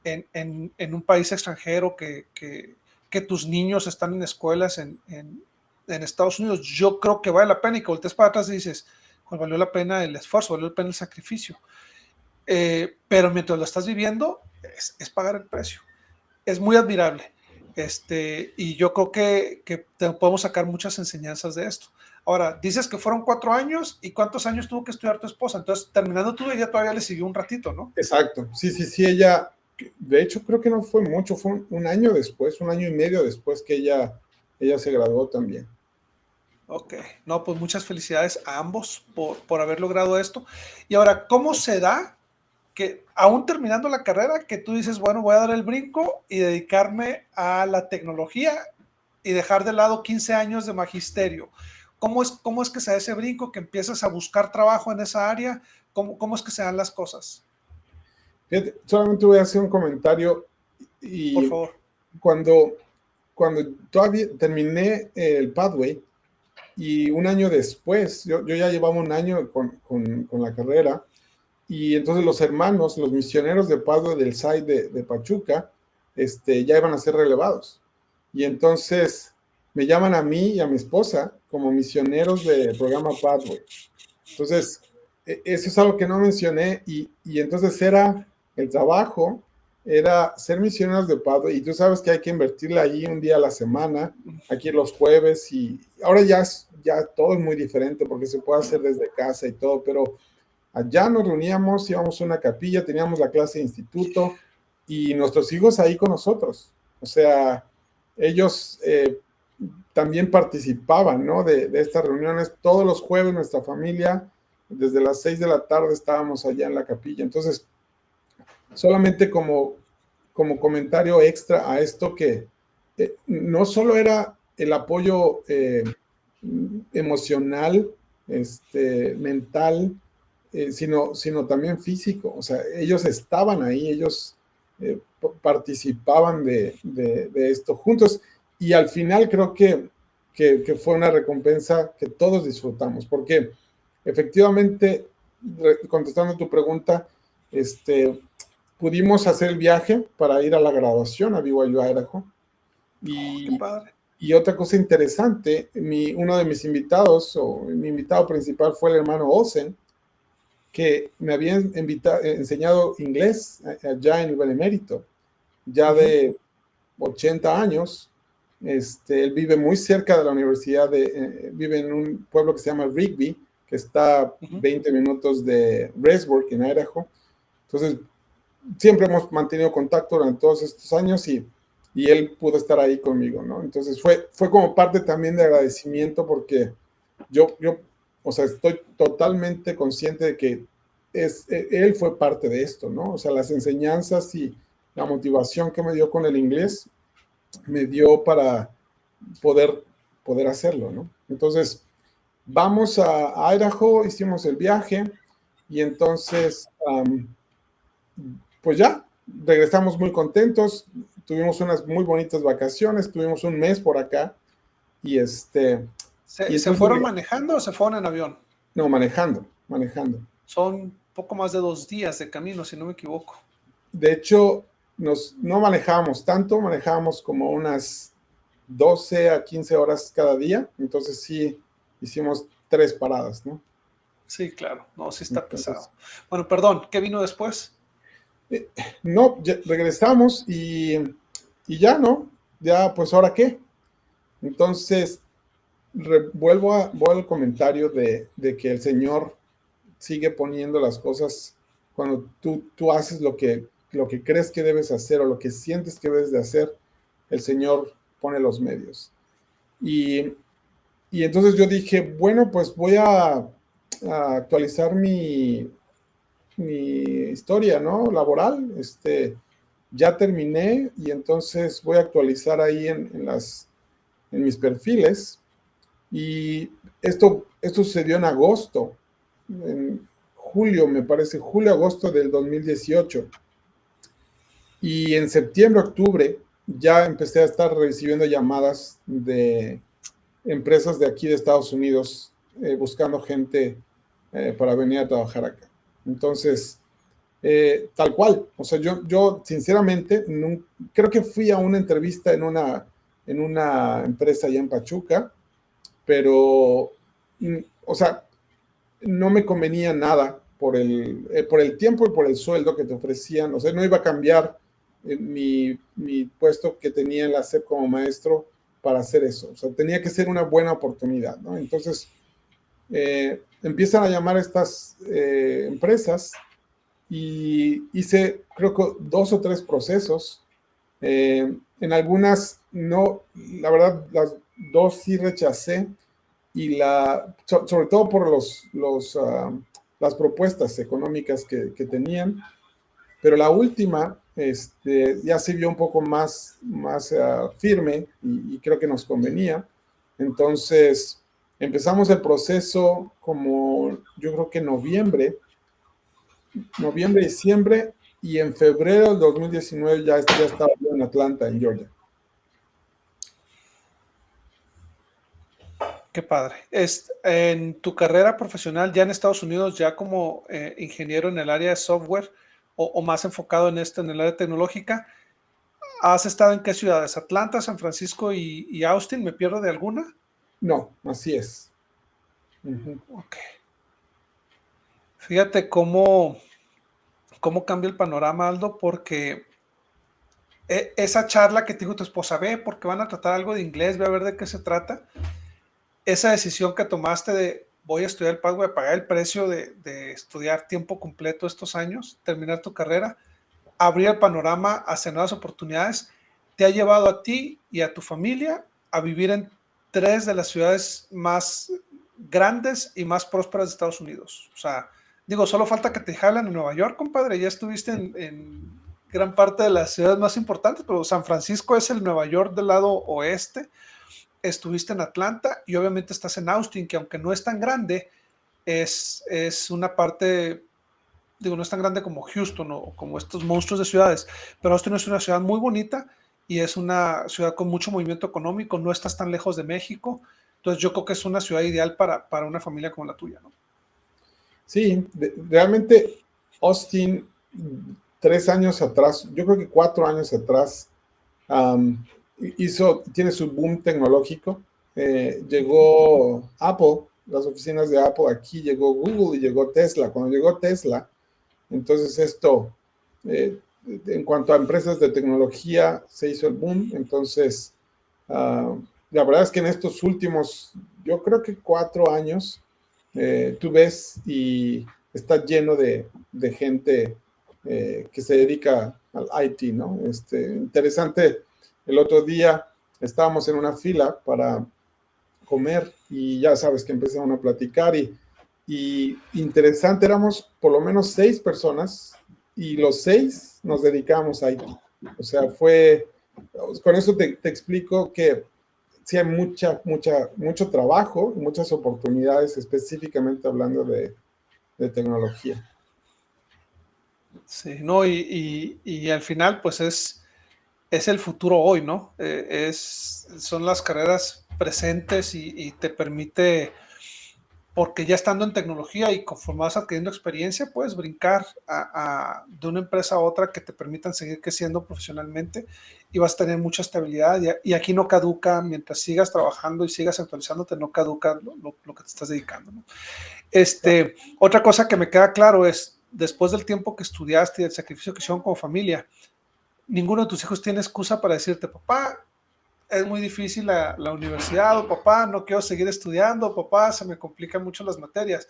S1: en un país extranjero, que tus niños están en escuelas en Estados Unidos, yo creo que vale la pena y que voltees para atrás y dices, pues valió la pena el esfuerzo, valió la pena el sacrificio. Pero mientras lo estás viviendo, es pagar el precio. Es muy admirable. Y yo creo que podemos sacar muchas enseñanzas de esto. Ahora, dices que fueron 4 años, ¿y cuántos años tuvo que estudiar tu esposa? Entonces, terminando tú, ella todavía le siguió un ratito, ¿no?
S2: Exacto, sí, sí, sí, ella, de hecho creo que no fue mucho, fue un año después, un año y medio después que ella se graduó también.
S1: Ok, no, pues muchas felicidades a ambos por haber logrado esto. Y ahora, ¿cómo se da que aún terminando la carrera, que tú dices, bueno, voy a dar el brinco y dedicarme a la tecnología y dejar de lado 15 años de magisterio? ¿Cómo es que se da ese brinco, que empiezas a buscar trabajo en esa área? ¿Cómo es que se dan las cosas?
S2: Fíjate, solamente voy a hacer un comentario
S1: Por
S2: y
S1: favor.
S2: cuando, cuando todavía terminé el Pathway y un año después, yo ya llevaba un año con la carrera y entonces los hermanos, los misioneros de Pathway del SAI de Pachuca, ya iban a ser relevados. Y entonces me llaman a mí y a mi esposa como misioneros del programa Pathway. Entonces, eso es algo que no mencioné y entonces era el trabajo, era ser misioneros de Pathway y tú sabes que hay que invertirle ahí un día a la semana, aquí los jueves y ahora ya todo es muy diferente porque se puede hacer desde casa y todo, pero allá nos reuníamos, íbamos a una capilla, teníamos la clase de instituto y nuestros hijos ahí con nosotros. O sea, ellos también participaban, ¿no? De estas reuniones. Todos los jueves nuestra familia, desde las 6 de la tarde estábamos allá en la capilla. Entonces, solamente como comentario extra a esto que no solo era el apoyo emocional, mental, sino también físico. O sea, ellos estaban ahí, ellos participaban de esto juntos y al final creo que fue una recompensa que todos disfrutamos, porque efectivamente, contestando tu pregunta, pudimos hacer el viaje para ir a la graduación a BYU Idaho.
S1: Qué padre.
S2: Y otra cosa interesante, uno de mis invitados, o mi invitado principal fue el hermano Olsen, que me había enseñado inglés allá en el Benemérito, ya de 80 años. Él vive muy cerca de la universidad, vive en un pueblo que se llama Rigby, que está 20 minutos de Rexburg, en Idaho. Entonces, siempre hemos mantenido contacto durante todos estos años y él pudo estar ahí conmigo, ¿no? Entonces fue como parte también de agradecimiento porque yo, o sea, estoy totalmente consciente de que él fue parte de esto, ¿no? O sea, las enseñanzas y la motivación que me dio con el inglés me dio para poder hacerlo, ¿no? Entonces, vamos a Idaho, hicimos el viaje y entonces, pues ya, regresamos muy contentos, tuvimos unas muy bonitas vacaciones, tuvimos un mes por acá y
S1: ¿Se fueron manejando o se fueron en avión?
S2: No, manejando.
S1: Son poco más de 2 días de camino, si no me equivoco.
S2: De hecho, no manejábamos tanto, manejábamos como unas 12 a 15 horas cada día, entonces sí hicimos 3 paradas, ¿no?
S1: Sí, claro, no, sí está pesado. Bueno, perdón, ¿qué vino después?
S2: No, regresamos y ya, ¿no? Ya, pues, ¿ahora qué? Entonces, vuelvo al comentario de que el Señor sigue poniendo las cosas cuando tú haces lo que crees que debes hacer o lo que sientes que debes de hacer, el Señor pone los medios. Y entonces yo dije, bueno, pues voy a actualizar mi historia, ¿no? Laboral. Ya terminé y entonces voy a actualizar ahí en mis perfiles. Y esto sucedió en agosto, en julio, me parece, julio-agosto del 2018. Y en septiembre, octubre, ya empecé a estar recibiendo llamadas de empresas de aquí de Estados Unidos buscando gente para venir a trabajar acá. Entonces, tal cual. O sea, yo sinceramente creo que fui a una entrevista en una empresa allá en Pachuca, pero, o sea, no me convenía nada por el tiempo y por el sueldo que te ofrecían. O sea, no iba a cambiar mi puesto que tenía en la SEP como maestro para hacer eso. O sea, tenía que ser una buena oportunidad, ¿no? Entonces, empiezan a llamar a estas empresas y hice, creo que 2 o 3 procesos. En algunas, no, la verdad, las 2 sí rechacé y sobre todo por las propuestas económicas que tenían, pero la última ya se vio un poco más firme y creo que nos convenía. Entonces empezamos el proceso como yo creo que noviembre, diciembre, y en febrero del 2019 ya estaba yo en Atlanta, en Georgia.
S1: Qué padre. En tu carrera profesional ya en Estados Unidos, ya como ingeniero en el área de software o más enfocado en en el área tecnológica, ¿has estado en qué ciudades? ¿Atlanta, San Francisco y Austin? ¿Me pierdo de alguna?
S2: No, así es.
S1: Ok. Fíjate cómo cambia el panorama, Aldo, porque esa charla que te dijo tu esposa, ve, porque van a tratar algo de inglés, ve a ver de qué se trata. Esa decisión que tomaste de voy a estudiar voy a pagar el precio de estudiar tiempo completo estos años, terminar tu carrera, abrir el panorama hacia nuevas oportunidades, te ha llevado a ti y a tu familia a vivir en 3 de las ciudades más grandes y más prósperas de Estados Unidos. O sea, digo, solo falta que te jalen en Nueva York, compadre. Ya estuviste en gran parte de las ciudades más importantes, pero San Francisco es el Nueva York del lado oeste. estuviste en Atlanta y obviamente estás en Austin, que aunque no es tan grande, es una parte, digo, no es tan grande como Houston o como estos monstruos de ciudades, pero Austin es una ciudad muy bonita y es una ciudad con mucho movimiento económico, no estás tan lejos de México, entonces yo creo que es una ciudad ideal para una familia como la tuya, ¿no?
S2: Sí, realmente Austin, 3 años atrás, yo creo que 4 años atrás, um, tiene su boom tecnológico. Llegó Apple, las oficinas de Apple aquí, llegó Google y llegó Tesla. Cuando llegó Tesla, entonces esto, en cuanto a empresas de tecnología, se hizo el boom. Entonces, la verdad es que en estos últimos, yo creo que 4 años, tú ves y está lleno de gente que se dedica al IT, ¿no? Interesante, el otro día estábamos en una fila para comer y ya sabes que empezaron a platicar y interesante, éramos por lo menos 6 personas y los 6 nos dedicamos a IT. O sea, con eso te explico que sí hay mucho trabajo, muchas oportunidades, específicamente hablando de tecnología.
S1: Sí, no, y al final, pues es el futuro hoy, ¿no? Son las carreras presentes y te permite, porque ya estando en tecnología y conforme vas adquiriendo experiencia, puedes brincar de una empresa a otra que te permitan seguir creciendo profesionalmente y vas a tener mucha estabilidad. Y aquí no caduca, mientras sigas trabajando y sigas actualizándote, no caduca lo que te estás dedicando, ¿no? Otra cosa que me queda claro es, después del tiempo que estudiaste y del sacrificio que hicieron como familia, ninguno de tus hijos tiene excusa para decirte, papá, es muy difícil la universidad, o papá, no quiero seguir estudiando, papá, se me complican mucho las materias.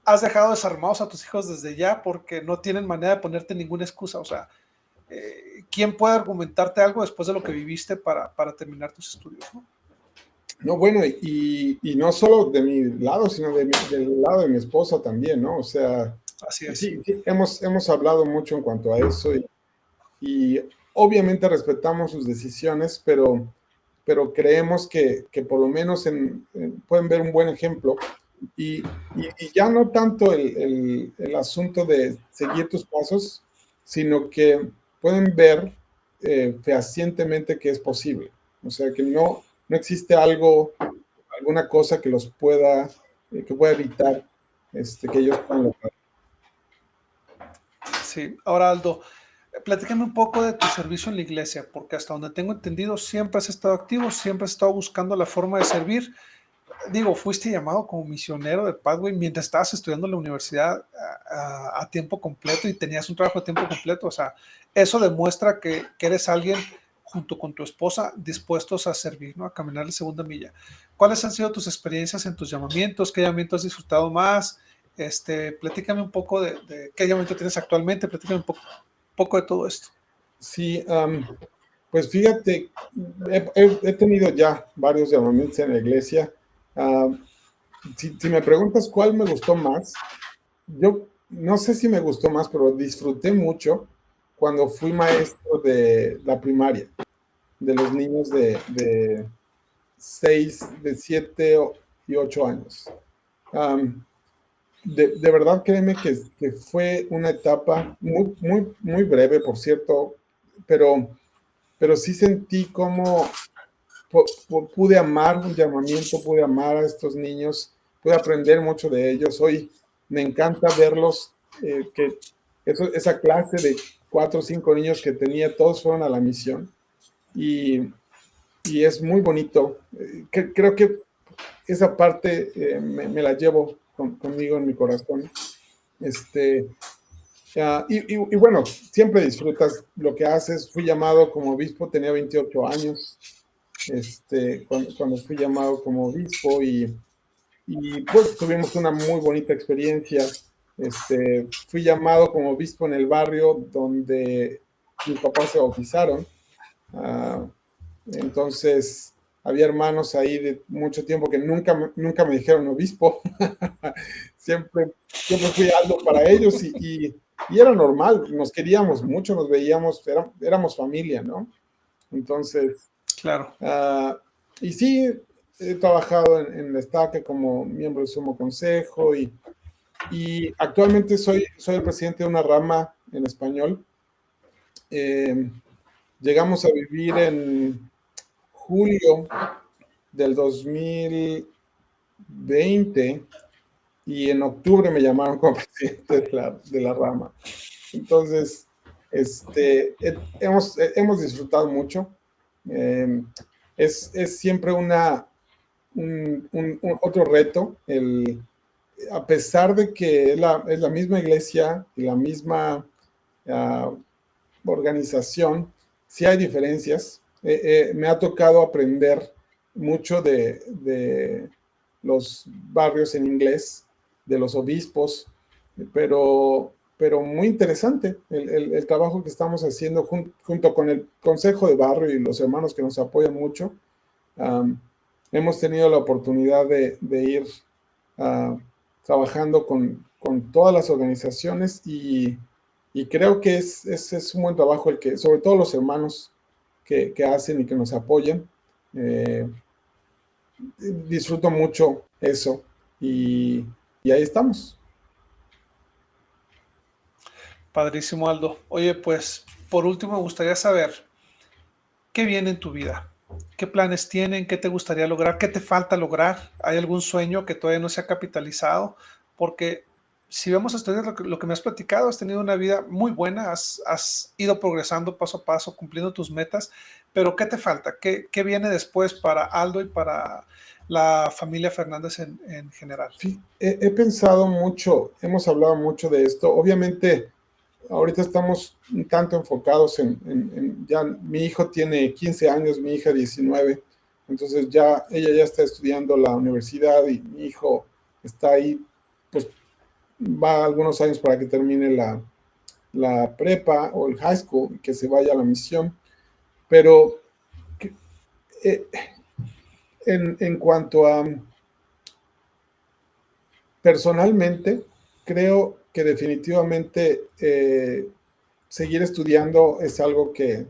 S1: Has dejado desarmados a tus hijos desde ya porque no tienen manera de ponerte ninguna excusa. O sea, ¿quién puede argumentarte algo después de lo que viviste para terminar tus estudios, ¿no?
S2: No, bueno, y no solo de mi lado, sino del lado de mi esposa también, ¿no? O sea,
S1: Así es.
S2: sí, hemos hablado mucho en cuanto a eso y obviamente respetamos sus decisiones, pero creemos que por lo menos pueden ver un buen ejemplo y ya no tanto el asunto de seguir tus pasos, sino que pueden ver fehacientemente que es posible. O sea, que no existe alguna cosa que que pueda evitar que ellos puedan lograr.
S1: Sí. Ahora, Aldo, platícame un poco de tu servicio en la iglesia, porque hasta donde tengo entendido, siempre has estado activo, siempre has estado buscando la forma de servir. Digo, fuiste llamado como misionero de Pathway mientras estabas estudiando en la universidad a tiempo completo y tenías un trabajo a tiempo completo. O sea, eso demuestra que eres alguien junto con tu esposa dispuestos a servir, ¿no? A caminar la segunda milla. ¿Cuáles han sido tus experiencias en tus llamamientos? ¿Qué llamamiento has disfrutado más? Platícame un poco de qué llamamiento tienes actualmente, platícame un poco de todo esto.
S2: Sí, pues fíjate, he tenido ya varios llamamientos en la iglesia. Si me preguntas cuál me gustó más, yo no sé si me gustó más, pero disfruté mucho cuando fui maestro de la primaria, de los niños de 6, de 7 y 8 años. De verdad, créeme que fue una etapa muy breve, por cierto, pero sí sentí como pude amar un llamamiento, pude amar a estos niños, pude aprender mucho de ellos. Hoy me encanta verlos, que esa clase de 4 o 5 niños que tenía, todos fueron a la misión y, y es muy bonito. Creo que esa parte me la llevo conmigo en mi corazón. Y bueno, siempre disfrutas lo que haces. Fui llamado como obispo, tenía 28 años cuando fui llamado como obispo y pues tuvimos una muy bonita experiencia. Fui llamado como obispo en el barrio donde mis papás se bautizaron. Entonces, había hermanos ahí de mucho tiempo que nunca me dijeron obispo. siempre, siempre fui algo para ellos y era normal, nos queríamos mucho, nos veíamos, éramos familia, ¿no? Entonces,
S1: Claro.
S2: Y sí, he trabajado en la estaca como miembro del Sumo Consejo y actualmente soy el presidente de una rama en español. Eh, Llegamos a vivir en julio del 2020 y en octubre me llamaron como presidente de la rama. Entonces, hemos disfrutado mucho. Eh, es siempre otro reto, a pesar de que es la misma iglesia y la misma uh, organización, sí hay diferencias. Me ha tocado aprender mucho de los barrios en inglés, de los obispos, pero muy interesante el trabajo que estamos haciendo junto con el Consejo de Barrio y los hermanos que nos apoyan mucho. Um, Hemos tenido la oportunidad de ir uh, trabajando con todas las organizaciones y creo que es un buen trabajo el que, sobre todo los hermanos que hacen y que nos apoyan. Eh, Disfruto mucho eso y, y ahí estamos.
S1: Padrísimo, Aldo. Oye, pues por último me gustaría saber qué viene en tu vida, qué planes tienen, qué te gustaría lograr, qué te falta lograr, ¿hay algún sueño que todavía no se ha capitalizado? Porque si vemos hasta lo que me has platicado, has tenido una vida muy buena, has ido progresando paso a paso, cumpliendo tus metas, pero ¿qué te falta? ¿Qué viene después para Aldo y para la familia Fernández en general?
S2: Sí, he pensado mucho, hemos hablado mucho de esto. Obviamente, ahorita estamos un tanto enfocados ya mi hijo tiene 15 años, mi hija 19, entonces ella ya está estudiando la universidad y mi hijo está ahí, pues va algunos años para que termine la prepa o el high school y que se vaya a la misión. Pero eh, en cuanto a personalmente, creo que definitivamente seguir estudiando es algo que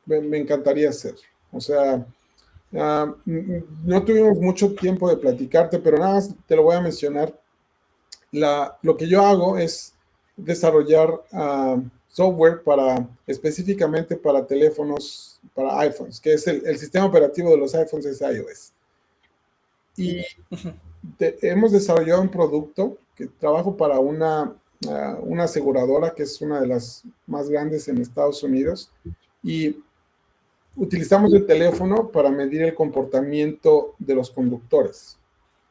S2: me encantaría hacer. O sea, no tuvimos mucho tiempo de platicarte, pero nada más te lo voy a mencionar. Lo que yo hago es desarrollar software específicamente para teléfonos, para iPhones, que es el sistema operativo de los iPhones es iOS. Y hemos desarrollado un producto que trabajo para una aseguradora que es una de las más grandes en Estados Unidos y utilizamos el teléfono para medir el comportamiento de los conductores.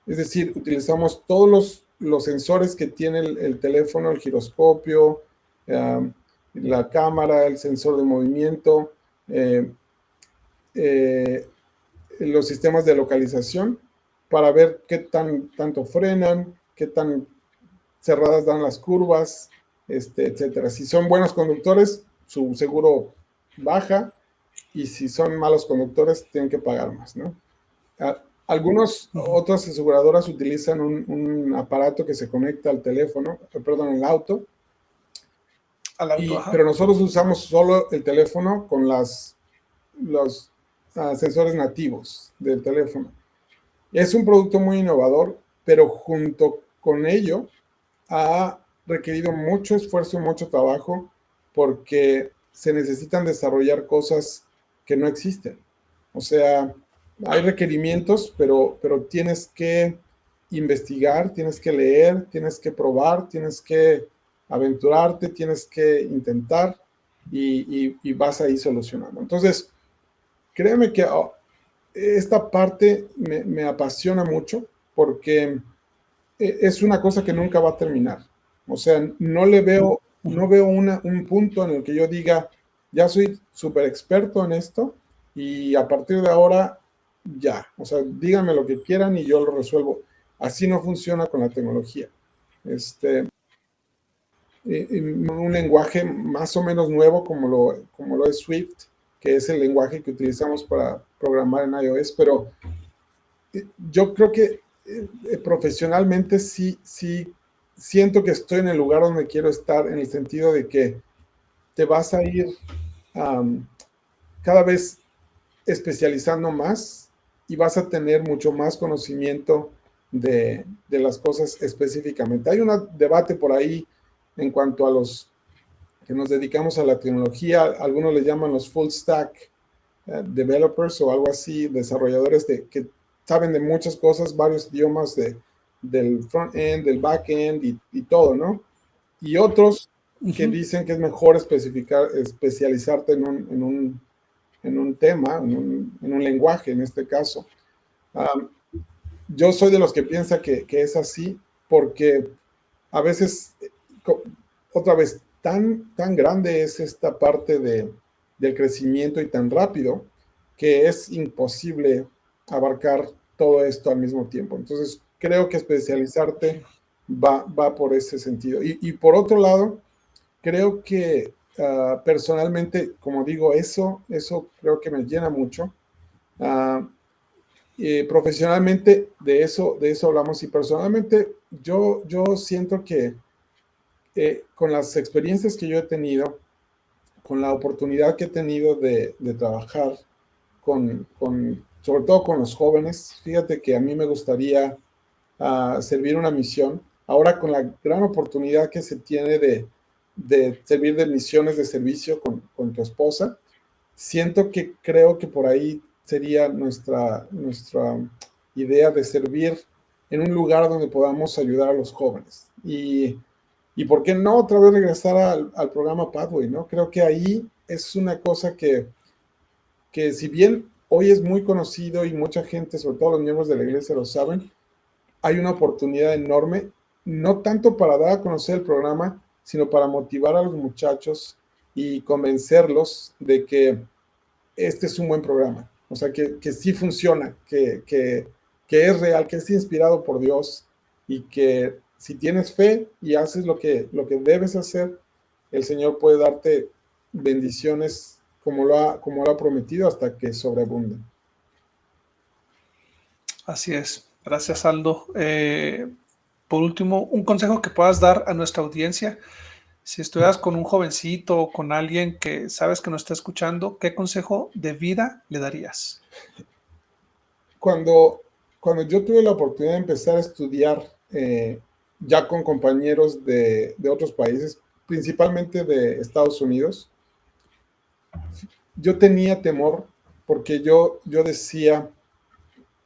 S2: Es decir, utilizamos todos los sensores que tiene el teléfono, el giroscopio, la cámara, el sensor de movimiento, los sistemas de localización para ver qué tanto frenan, qué tan cerradas dan las curvas, etcétera. Si son buenos conductores, su seguro baja y si son malos conductores, tienen que pagar más, ¿no? Algunas otras aseguradoras utilizan un aparato que se conecta al teléfono, perdón, al auto, pero nosotros usamos solo el teléfono con los sensores nativos del teléfono. Es un producto muy innovador, pero junto con ello ha requerido mucho esfuerzo, mucho trabajo, porque se necesitan desarrollar cosas que no existen. O sea, hay requerimientos, pero tienes que investigar, tienes que leer, tienes que probar, tienes que aventurarte, tienes que intentar y vas ahí solucionando. Entonces, créeme que esta parte me apasiona mucho porque es una cosa que nunca va a terminar. O sea, no veo un punto en el que yo diga, ya soy súper experto en esto y a partir de ahora, ya. O sea, díganme lo que quieran y yo lo resuelvo. Así no funciona con la tecnología. Un lenguaje más o menos nuevo como lo es Swift, que es el lenguaje que utilizamos para programar en iOS, pero yo creo que profesionalmente sí siento que estoy en el lugar donde quiero estar, en el sentido de que te vas a ir cada vez especializando más y vas a tener mucho más conocimiento de las cosas específicamente. Hay un debate por ahí en cuanto a los que nos dedicamos a la tecnología, algunos le llaman los full stack developers o algo así, desarrolladores que saben de muchas cosas, varios idiomas del front-end, del back-end y todo, ¿no? Y otros que dicen que es mejor especializarte en un tema, en un lenguaje en este caso. Yo soy de los que piensa que es así porque a veces, otra vez, tan grande es esta parte del crecimiento y tan rápido que es imposible abarcar todo esto al mismo tiempo. Entonces, creo que especializarte va por ese sentido. Y por otro lado, creo que personalmente, como digo, eso creo que me llena mucho. Profesionalmente de eso hablamos y personalmente yo siento que con las experiencias que yo he tenido, con la oportunidad que he tenido de trabajar sobre todo con los jóvenes, fíjate que a mí me gustaría servir una misión. Ahora con la gran oportunidad que se tiene de servir de misiones de servicio con tu esposa, siento que creo que por ahí sería nuestra idea de servir en un lugar donde podamos ayudar a los jóvenes. Y por qué no otra vez regresar al programa Pathway, ¿no? Creo que ahí es una cosa que si bien hoy es muy conocido y mucha gente, sobre todo los miembros de la iglesia lo saben, hay una oportunidad enorme, no tanto para dar a conocer el programa, sino para motivar a los muchachos y convencerlos de que este es un buen programa. O sea, que sí funciona, que es real, que es inspirado por Dios y que si tienes fe y haces lo que debes hacer, el Señor puede darte bendiciones como lo ha prometido hasta que sobreabunden.
S1: Así es. Gracias, Aldo. Por último, un consejo que puedas dar a nuestra audiencia. Si estuvieras con un jovencito o con alguien que sabes que nos está escuchando, ¿qué consejo de vida le darías?
S2: Cuando yo tuve la oportunidad de empezar a estudiar ya con compañeros de otros países, principalmente de Estados Unidos, yo tenía temor porque yo decía,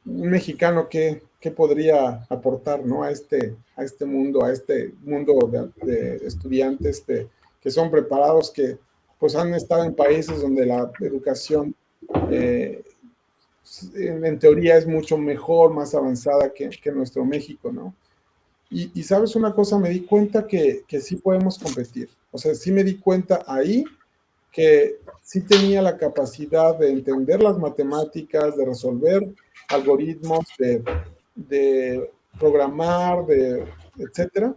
S2: un mexicano qué podría aportar, ¿no? a este mundo de estudiantes que son preparados, que pues han estado en países donde la educación en teoría es mucho mejor, más avanzada que nuestro México, ¿no? Y sabes una cosa, me di cuenta que sí podemos competir. O sea, sí me di cuenta ahí que sí tenía la capacidad de entender las matemáticas, de resolver algoritmos, de programar, etcétera.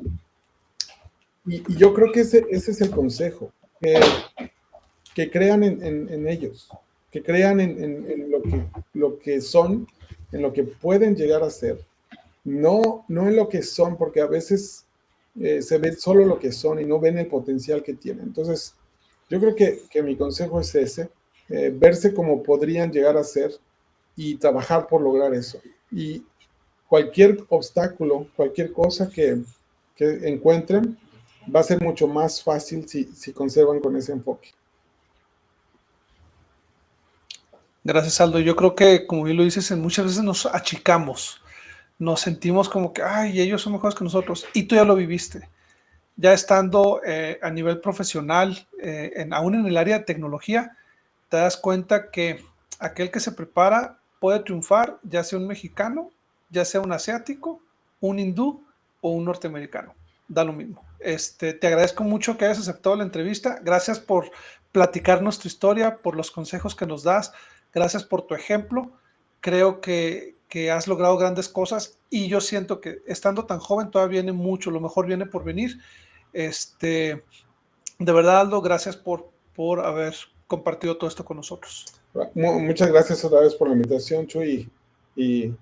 S2: Y yo creo que ese es el consejo, que crean en ellos, que crean en lo que son, en lo que pueden llegar a ser, no en lo que son, porque a veces se ve solo lo que son y no ven el potencial que tienen. Entonces, yo creo que mi consejo es ese, verse como podrían llegar a ser y trabajar por lograr eso. Y cualquier obstáculo, cualquier cosa que encuentren, va a ser mucho más fácil si conservan con ese enfoque.
S1: Gracias, Aldo. Yo creo que, como bien lo dices, muchas veces nos achicamos, nos sentimos como que, ay, ellos son mejores que nosotros, y tú ya lo viviste. Ya estando a nivel profesional, aún en el área de tecnología, te das cuenta que aquel que se prepara puede triunfar, ya sea un mexicano, ya sea un asiático, un hindú o un norteamericano. Da lo mismo. Te agradezco mucho que hayas aceptado la entrevista. Gracias por platicarnos tu historia, por los consejos que nos das. Gracias por tu ejemplo. Creo que has logrado grandes cosas y yo siento que estando tan joven todavía viene mucho, lo mejor viene por venir. De verdad, Aldo, gracias por haber compartido todo esto con nosotros.
S2: Muchas gracias otra vez por la invitación, Chuy, y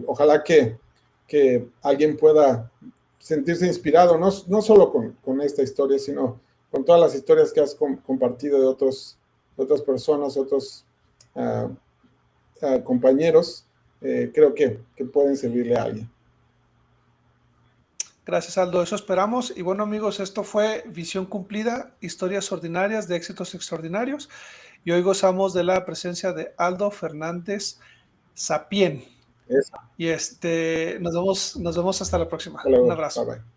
S2: ojalá que alguien pueda sentirse inspirado, no solo con esta historia, sino con todas las historias que has compartido de otras personas, otros compañeros, creo que pueden servirle a alguien.
S1: Gracias, Aldo. Eso esperamos. Y bueno, amigos, esto fue Visión Cumplida, historias ordinarias de éxitos extraordinarios. Y hoy gozamos de la presencia de Aldo Fernández Sapien.
S2: Eso.
S1: Y nos vemos hasta la próxima.
S2: Hasta luego.
S1: Un abrazo.
S2: Bye, bye.